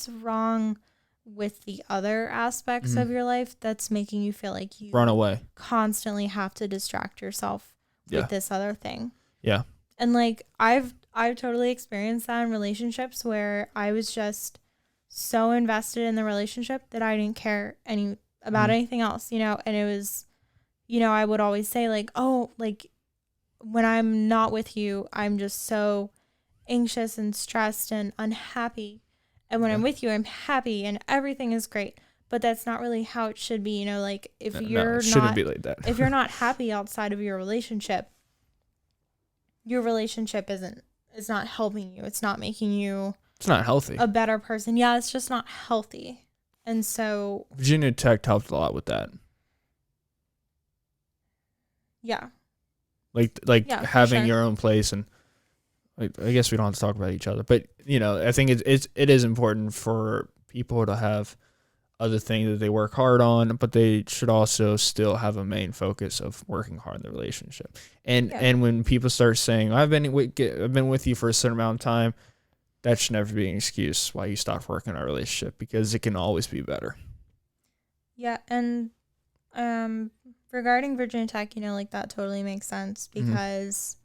wrong with the other aspects of your life that's making you feel like you Run away. constantly have to distract yourself with this other thing. Yeah. And like I've totally experienced that in relationships where I was just so invested in the relationship that I didn't care about anything else, and it was, I would always say like, oh, like when I'm not with you, I'm just so anxious and stressed and unhappy. And when I'm with you, I'm happy and everything is great. But that's not really how it should be, like if you're it shouldn't be like that. if you're not happy outside of your relationship is not helping you. It's not making you It's not healthy. a better person. Yeah, it's just not healthy. And so Virginia Tech helped a lot with that. yeah. Like Yeah, for having sure. your own place, and like, I guess we don't have to talk about each other, but I think it is important for people to have other things that they work hard on, but they should also still have a main focus of working hard in the relationship. And when people start saying, I've been with you for a certain amount of time, that should never be an excuse why you stop working on a relationship, because it can always be better. Yeah, and regarding Virginia Tech, like that totally makes sense because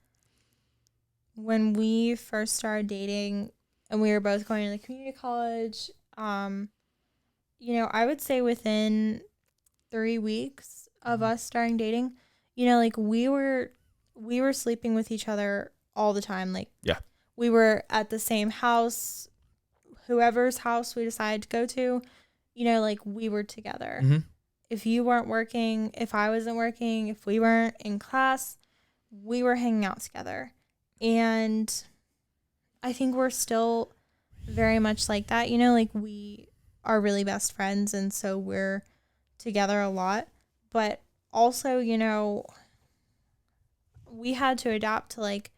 when we first started dating and we were both going to the community college, I would say within 3 weeks of us starting dating, like we were sleeping with each other all the time. Like, Yeah. we were at the same house, whoever's house we decided to go to, like we were together. Mm-hmm. If you weren't working, if I wasn't working, if we weren't in class, we were hanging out together. And I think we're still very much like that. Like we are really best friends, and so we're together a lot. But also, we had to adapt to like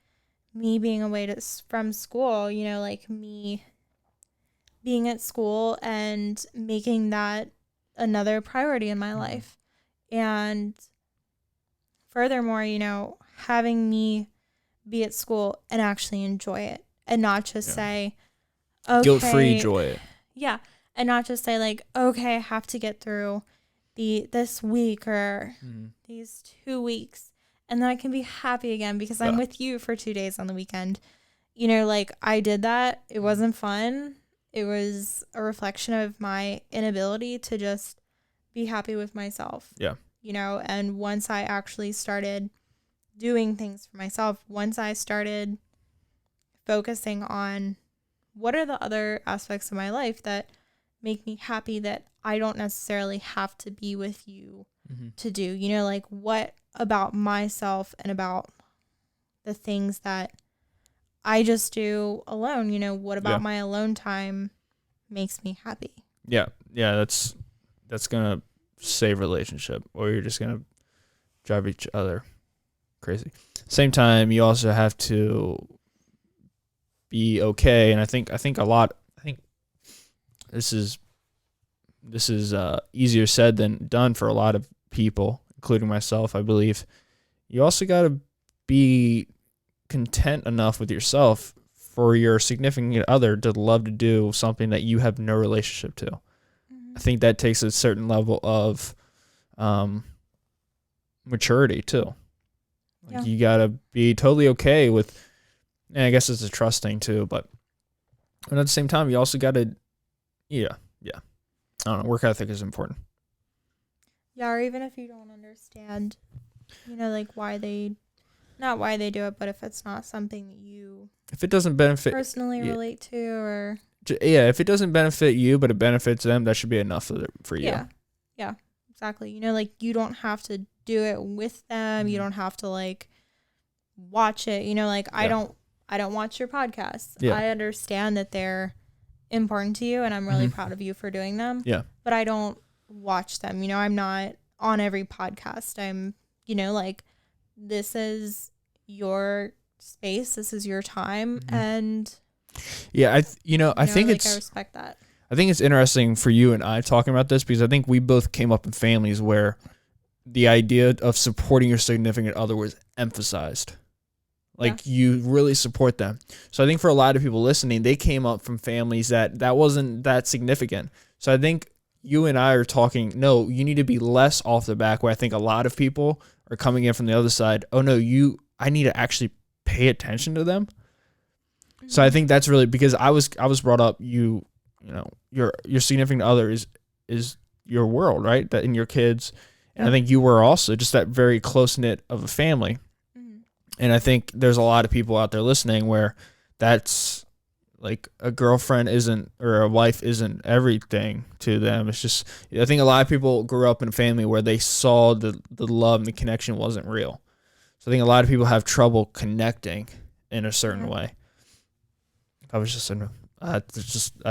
me being away from school, like me being at school and making that another priority in my life. And furthermore, having me be at school and actually enjoy it and not just say, okay, Guilt-free joy. Yeah. And not just say like, okay, I have to get through this week or these 2 weeks. And then I can be happy again because I'm with you for 2 days on the weekend. Like I did that. It wasn't fun. It was a reflection of my inability to just be happy with myself. Yeah. And once I actually started doing things for myself, once I started focusing on what are the other aspects of my life that make me happy that I don't necessarily have to be with you to do, like what about myself and about the things that I just do alone, what about my alone time makes me happy? Yeah. That's gonna save relationship, or you're just gonna drive each other crazy. Same time, you also have to be okay, and I think this is easier said than done for a lot of people, including myself. I believe you also got to be content enough with yourself for your significant other to love to do something that you have no relationship to. I think that takes a certain level of maturity too. Like you got to be totally okay with, and I guess it's a trust thing too, but at the same time, you also got to, I don't know, work ethic is important. Yeah, or even if you don't understand You know, like not why they do it, but if it's not something that you If it doesn't benefit, personally relate to, or if it doesn't benefit you, but it benefits them, that should be enough for you. yeah, exactly. You know, like you don't have to do it with them. You don't have to like watch it. You know, like I don't watch your podcasts. Yeah. I understand that they're important to you, and I'm really proud of you for doing them. Yeah. But I don't watch them. You know, I'm not on every podcast. I'm, you know, like this is your space. This is your time, and yeah, I think like, it's I respect that. I think it's interesting for you and I talking about this because I think we both came up in families where the idea of supporting your significant other was emphasized. Like you really support them. So I think for a lot of people listening, they came up from families that wasn't that significant. So I think you and I are talking, no, you need to be less off the back, where I think a lot of people are coming in from the other side. Oh no, I need to actually pay attention to them. So I think that's really because I was brought up, you know, your significant other is your world, right? That in your kids. And I think you were also just that very close knit of a family. And I think there's a lot of people out there listening where that's like a girlfriend isn't, or a wife isn't everything to them. It's just, I think a lot of people grew up in a family where they saw the love and the connection wasn't real. So I think a lot of people have trouble connecting in a certain way. I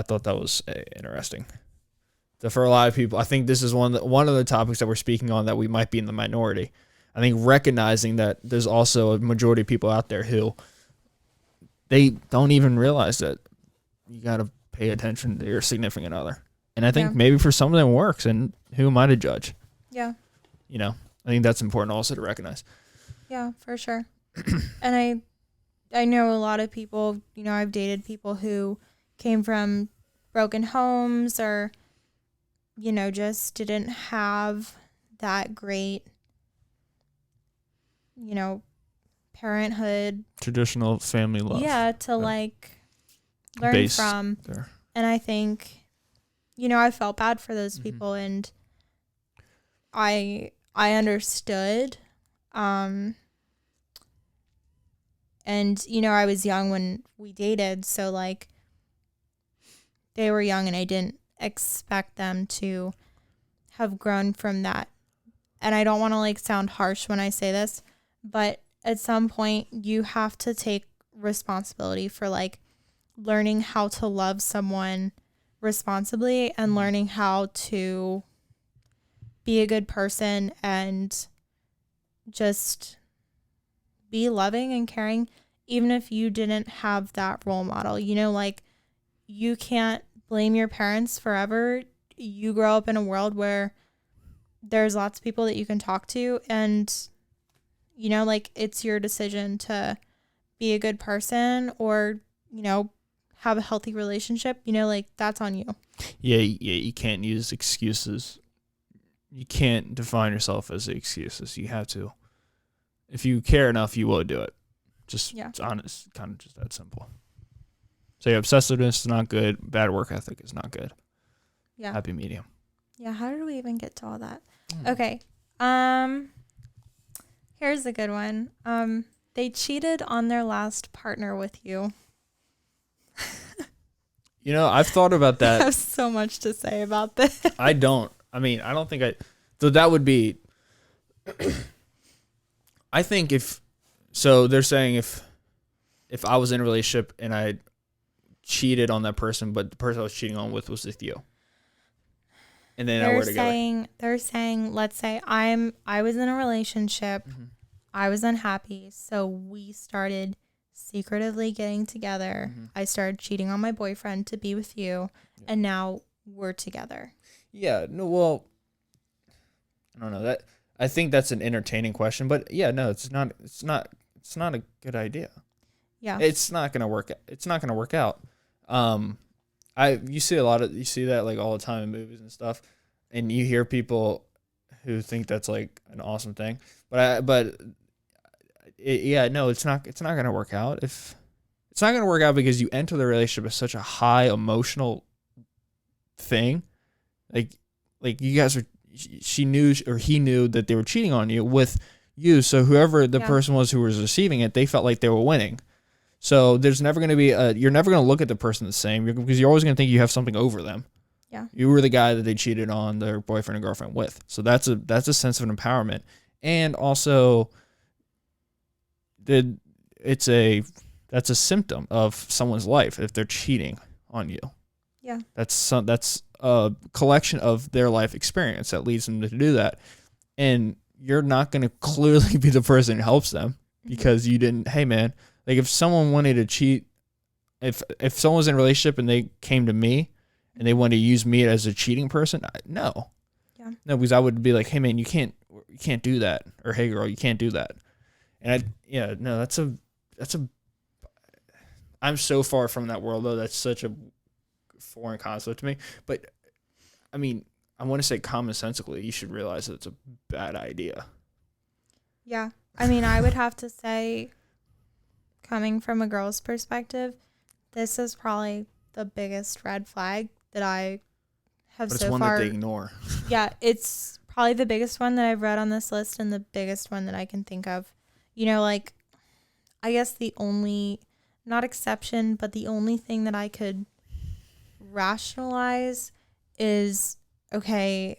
thought that was interesting. So for a lot of people, I think this is one of the topics that we're speaking on that we might be in the minority. I think recognizing that there's also a majority of people out there who they don't even realize that you got to pay attention to your significant other. And I think maybe for some of them it works, and who am I to judge? Yeah. You know, I think that's important also to recognize. Yeah, for sure. And I know a lot of people, you know, I've dated people who came from broken homes or, you know, just didn't have that great, you know, parenthood. Traditional family love. Yeah, to like learn from. There. And I think, you know, I felt bad for those people, and I understood. And, you know, I was young when we dated, so like they were young and I didn't expect them to have grown from that. And I don't want to like sound harsh when I say this, but at some point you have to take responsibility for like learning how to love someone responsibly and learning how to be a good person and just be loving and caring, even if you didn't have that role model. You know, like you can't blame your parents forever. You grow up in a world where there's lots of people that you can talk to, and you know, like it's your decision to be a good person or, you know, have a healthy relationship. You know, like that's on you. Yeah, you can't use excuses. You can't define yourself as excuses. You have to. If you care enough, you will do it. Just it's honest, kind of just that simple. So yeah, obsessiveness is not good. Bad work ethic is not good. Yeah. Happy medium. Yeah, how did we even get to all that? Okay. Here's a good one. They cheated on their last partner with you. You know, I've thought about that. I have so much to say about this. I don't. I mean, I don't think I. So that would be. I think so they're saying if I was in a relationship and I cheated on that person, but the person I was cheating on with was with you, and then I were together. They're saying, let's say I was in a relationship, I was unhappy, so we started secretively getting together. I started cheating on my boyfriend to be with you, and now we're together. Yeah. No. Well, I don't know that. I think that's an entertaining question, but yeah, no, it's not a good idea. Yeah. It's not going to work. It's not going to work out. You see that like all the time in movies and stuff, and you hear people who think that's like an awesome thing, it's not going to work out. If it's not going to work out because you enter the relationship as such a high emotional thing, like you guys are. She knew or he knew that they were cheating on you with you. So whoever the Yeah. person was who was receiving it, they felt like they were winning. So there's never going to be you're never going to look at the person the same because you're always going to think you have something over them. Yeah. You were the guy that they cheated on their boyfriend and girlfriend with. So that's a sense of empowerment. And also that's a symptom of someone's life if they're cheating on you. Yeah. That's a collection of their life experience that leads them to do that. And you're not going to clearly be the person who helps them because you didn't, hey man, like if someone wanted to cheat, if someone was in a relationship and they came to me and they wanted to use me as a cheating person, no. Yeah. No, because I would be like, hey man, you can't do that. Or hey girl, you can't do that. And I'm so far from that world though. That's such a foreign concept to me. But I mean, I want to say commonsensically, you should realize that it's a bad idea. Yeah. I mean, I would have to say, coming from a girl's perspective, this is probably the biggest red flag that I have But so it's one far. that they ignore. Yeah, it's probably the biggest one that I've read on this list and the biggest one that I can think of. You know, like, I guess the only, not exception, but the only thing that I could rationalize is, okay,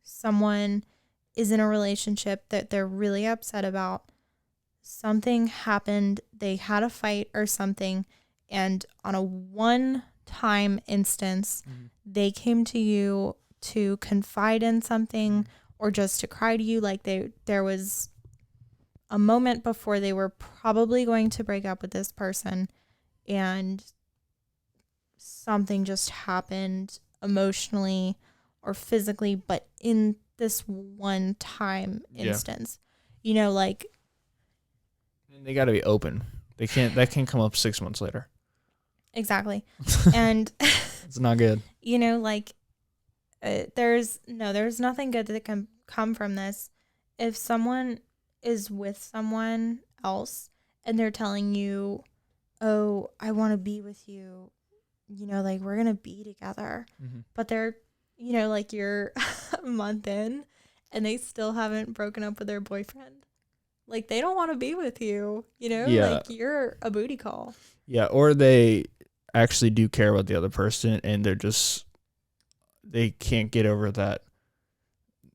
someone is in a relationship that they're really upset about. Something happened, they had a fight or something, and on a one-time instance, they came to you to confide in something or just to cry to you. Like there was a moment before they were probably going to break up with this person and something just happened emotionally or physically, but in this one time instance, you know, like, They got to be open. That can't come up 6 months later. exactly. And It's not good. you know, like, there's nothing good that can come from this. If someone is with someone else and they're telling you, oh, I want to be with you, you know, like, we're going to be together, but they're, you know, like, you're a month in and they still haven't broken up with their boyfriend. Like, they don't want to be with you, you know? Yeah. Like, you're a booty call. Yeah, or they actually do care about the other person and they can't get over that.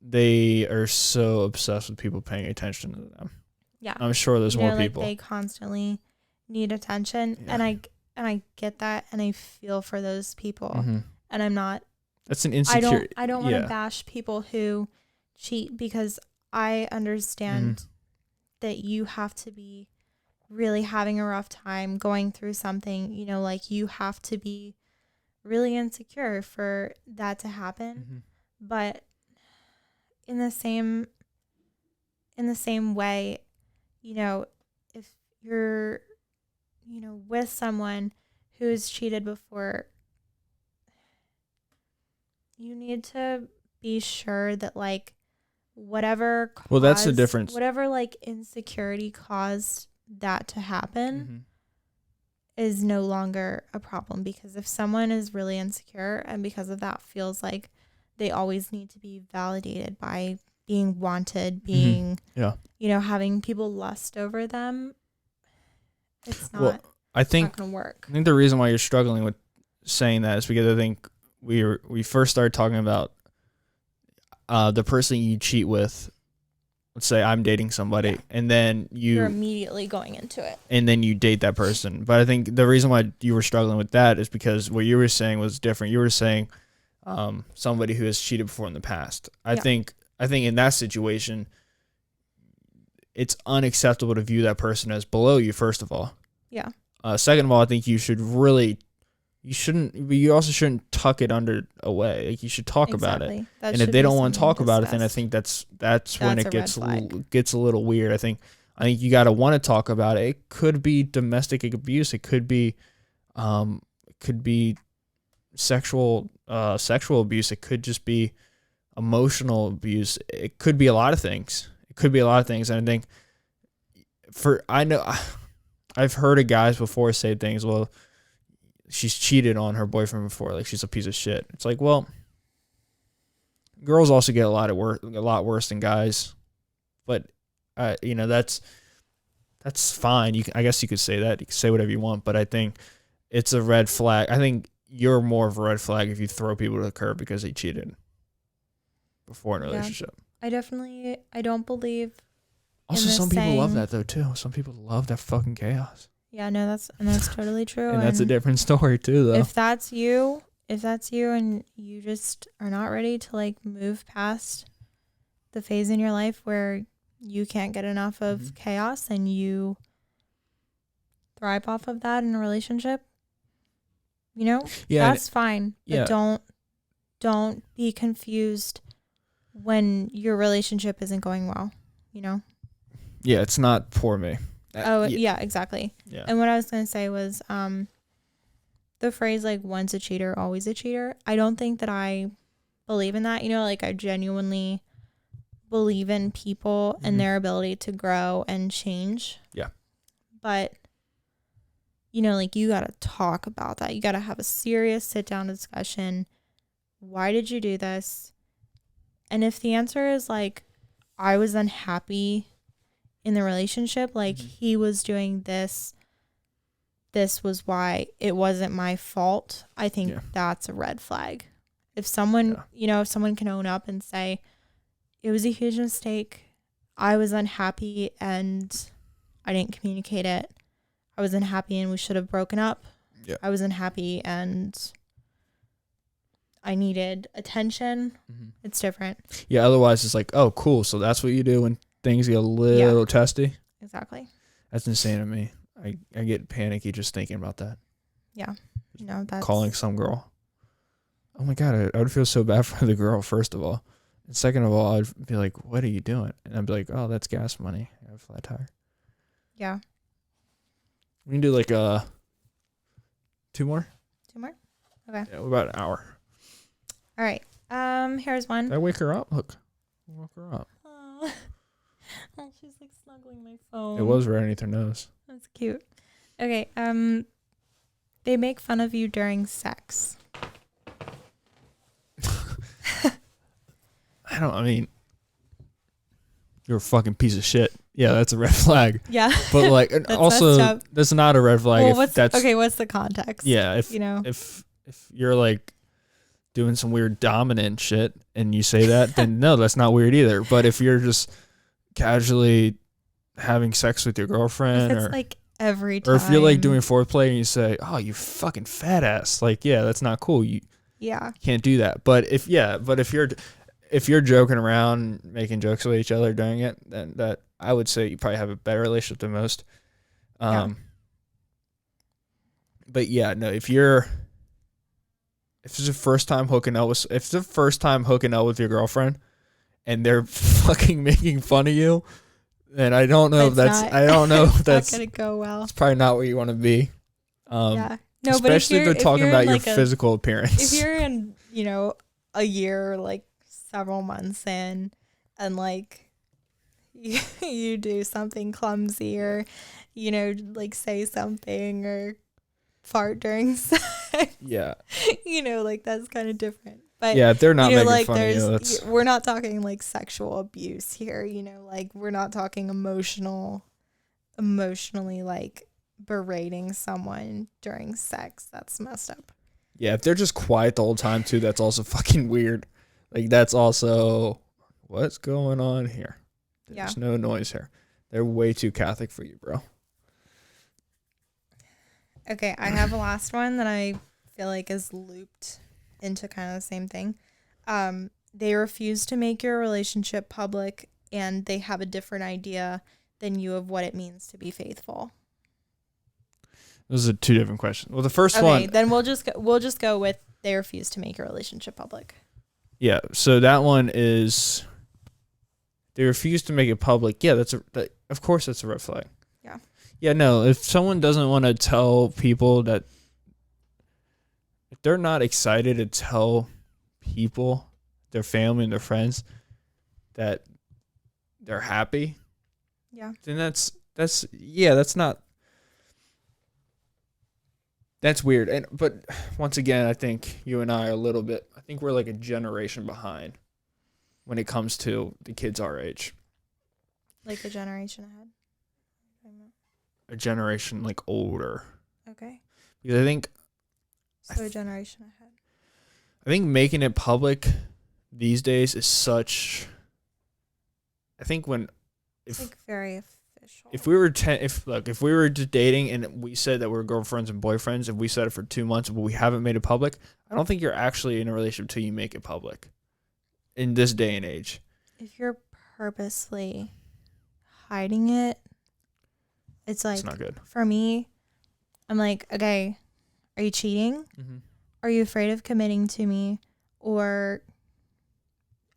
They are so obsessed with people paying attention to them. Yeah. I'm sure there's You know, more people. Like, they constantly need attention. Yeah. And I get that, and I feel for those people. Mhm. And I'm not, That's an insecure. I don't want to yeah. bash people who cheat, because I understand that you have to be really having a rough time going through something, you know, like, you have to be really insecure for that to happen. But in the same way, you know, if you're, you know, with someone who's cheated before, you need to be sure that, like, whatever caused, Well, that's the difference. Whatever, like, insecurity caused that to happen is no longer a problem. Because if someone is really insecure and because of that feels like they always need to be validated by being wanted, being, you know, having people lust over them, it's not, I think it's not gonna work. I think the reason why you're struggling with saying that is because I think we first started talking about the person you cheat with. Let's say I'm dating somebody, and then You're immediately going into it. and then you date that person. But I think the reason why you were struggling with that is because what you were saying was different. You were saying somebody who has cheated before in the past. I think in that situation, it's unacceptable to view that person as below you, first of all. Yeah. Second of all, I think you also shouldn't tuck it away. Like, you should talk about it. That And if should they be don't want to something talk about it, then I discussed. think that's when That's it a gets red flag. gets a little weird. I think you got to want to talk about it. It could be domestic abuse. It could be sexual abuse. It could just be emotional abuse. It could be a lot of things. And I think I've heard of guys before say things, well, she's cheated on her boyfriend before, like, she's a piece of shit. It's like, well, girls also get a lot worse than guys, but That's fine. I guess you could say that. You can say whatever you want, but I think it's a red flag. I think you're more of a red flag if you throw people to the curb because they cheated before in a relationship. I don't believe. Also, some people love that though too. Some people love that fucking chaos. Yeah, no, that's totally true. And that's a different story too, though. If that's you and you just are not ready to like move past the phase in your life where you can't get enough of chaos and you thrive off of that in a relationship, that's fine. But don't be confused when your relationship isn't going well, Yeah, it's not for me. Yeah, exactly. Yeah. And what I was going to say was the phrase like once a cheater, always a cheater. I don't think that I believe in that. Like I genuinely believe in people and their ability to grow and change. Yeah. But, like you got to talk about that. You got to have a serious sit down discussion. Why did you do this? And if the answer is like, I was unhappy in the relationship, like he was doing this was why, it wasn't my fault, I think that's a red flag. If someone if someone can own up and say it was a huge mistake, I was unhappy and I didn't communicate it, I was unhappy and we should have broken up, I was unhappy and I needed attention, it's different. Yeah, otherwise it's like, oh cool, so that's what you do when things get a little testy. Exactly. That's insane to me. I get panicky just thinking about that. Yeah. That's calling some girl. Oh my God, I would feel so bad for the girl, first of all. And second of all, I'd be like, what are you doing? And I'd be like, oh, that's gas money. I have a flat tire. Yeah. We can do like two more? Okay. Yeah, about an hour. All right. Here's one. Did I wake her up? Look. Woke her up. Oh, she's like snuggling my phone. It was right underneath her nose. That's cute. Okay. They make fun of you during sex. I mean, you're a fucking piece of shit. Yeah, that's a red flag. Yeah. But like, also, that's not a red flag. Well, what's the context? Yeah. If you're like doing some weird dominant shit and you say that, then no, that's not weird either. But if you're just casually having sex with your girlfriend, if it's like every time, or if you're like doing foreplay and you say, "Oh, you fucking fat ass," like, yeah, that's not cool. You can't do that. But if you're joking around, making jokes with each other during it, then that I would say you probably have a better relationship than most. But yeah, no, if it's the first time hooking up with your girlfriend and they're fucking making fun of you, then I don't know if that's not gonna go well. It's probably not where you want to be. No, especially if they're talking about your physical appearance. If you're in, a year, like several months in, and like you do something clumsy or, like say something or fart during sex. Yeah. Like that's kind of different. But yeah, they're not making fun of you. We're not talking like sexual abuse here, like we're not talking emotionally like berating someone during sex. That's messed up. Yeah, if they're just quiet the whole time too, that's also fucking weird. Like that's also what's going on here. There's no noise here. They're way too Catholic for you, bro. Okay, I have a last one that I feel like is looped into kind of the same thing. They refuse to make your relationship public and they have a different idea than you of what it means to be faithful. Those are two different questions. Well, the first one. Okay, then we'll just go with they refuse to make your relationship public. Yeah, so that one is they refuse to make it public. Yeah, of course that's a red flag. Yeah. Yeah, no, if someone doesn't want to tell people that, if they're not excited to tell people, their family and their friends, that they're happy, then that's weird. But once again, I think you and I are I think we're like a generation behind when it comes to the kids our age. Like a generation ahead. A generation like older. Okay. Because So a generation ahead. I think making it public these days is such. I think It's like very official. if we were if we were just dating and we said that we were girlfriends and boyfriends and we said it for 2 months but we haven't made it public, I don't think you're actually in a relationship till you make it public. In this day and age. If you're purposely hiding it, it's like, It's not good. for me, I'm like, okay, are you cheating? Mm-hmm. Are you afraid of committing to me? Or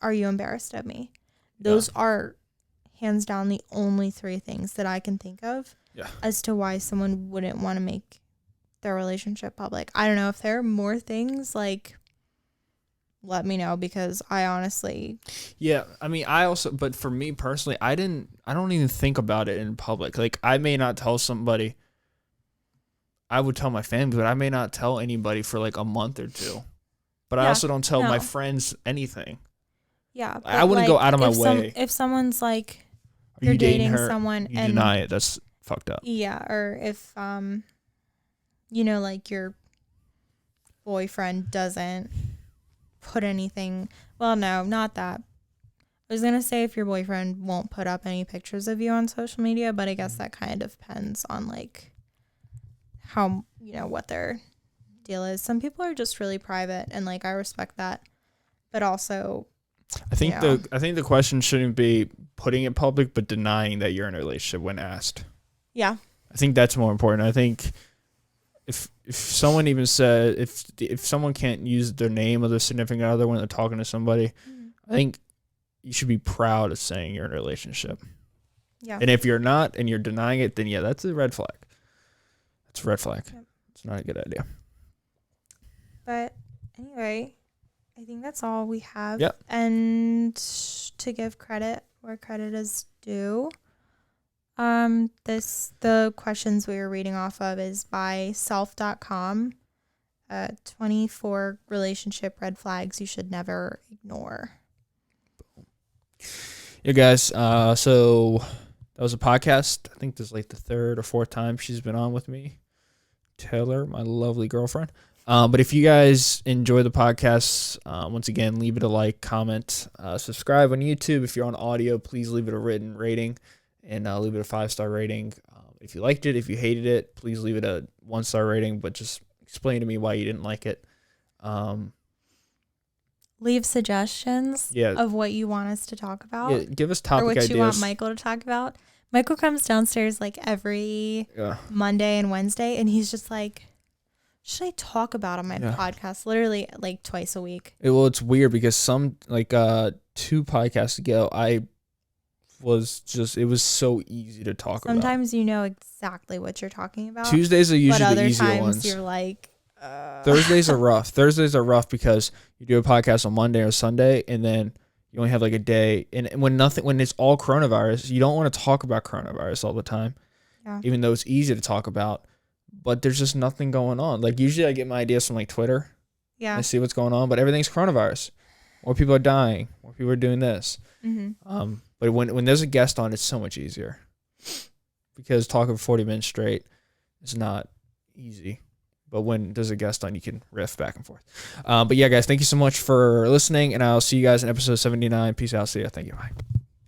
are you embarrassed of me? Those are hands down the only 3 things that I can think of as to why someone wouldn't want to make their relationship public. I don't know if there are more things, like, let me know, because I honestly. Yeah, I mean, but for me personally, I don't even think about it in public. Like, I may not tell somebody. I would tell my family, but I may not tell anybody for like a month or 2. But I also don't tell my friends anything. Yeah. I wouldn't go out of my way. If someone's like, Are you're you dating dating her? someone You and deny it. That's fucked up. yeah, or if like your boyfriend doesn't put anything. Well, no, not that. I was gonna say if your boyfriend won't put up any pictures of you on social media, but I guess that kind of depends on like how, what their deal is. Some people are just really private, and like I respect that, but also I think the question shouldn't be putting it public, but denying that you're in a relationship when asked. Yeah. I think that's more important. I think if someone even said if someone can't use their name of their significant other when they're talking to somebody, I think you should be proud of saying you're in a relationship. Yeah. And if you're not and you're denying it, then yeah, that's a red flag. That's a red flag. Yep. It's not a good idea. But anyway, I think that's all we have. Yep. And to give credit where credit is due, the questions we were reading off of is by self.com. 24 relationship red flags you should never ignore. Yeah, guys. So that was a podcast. I think this is like the 3rd or 4th time she's been on with me. Taylor, my lovely girlfriend. But if you guys enjoy the podcast, once again, leave it a like, comment, subscribe on YouTube. If you're on audio, please leave it a written rating and leave it a 5-star rating. If you liked it, if you hated it, please leave it a 1-star rating, but just explain to me why you didn't like it. Leave suggestions of what you want us to talk about. Yeah, give us topic ideas. Or what you want Michael to talk about. Michael comes downstairs like every Monday and Wednesday, and he's just like, should I talk about on my podcast? Literally like twice a week. It's weird because 2 podcasts ago, it was so easy to talk about. Sometimes you know exactly what you're talking about. Tuesdays are usually the easier ones. But other times you're like, Thursdays are rough. Thursdays are rough because you do a podcast on Monday or Sunday, and then you only have like a day. And when it's all coronavirus, you don't want to talk about coronavirus all the time, even though it's easy to talk about. But there's just nothing going on. Like usually I get my ideas from like Twitter. Yeah. I see what's going on, but everything's coronavirus. More people are dying. More people are doing this. Mm-hmm. But when there's a guest on, it's so much easier because talking for 40 minutes straight is not easy. But when there's a guest on, you can riff back and forth. But yeah, guys, thank you so much for listening, and I'll see you guys in episode 79. Peace out. See ya. Thank you. Bye.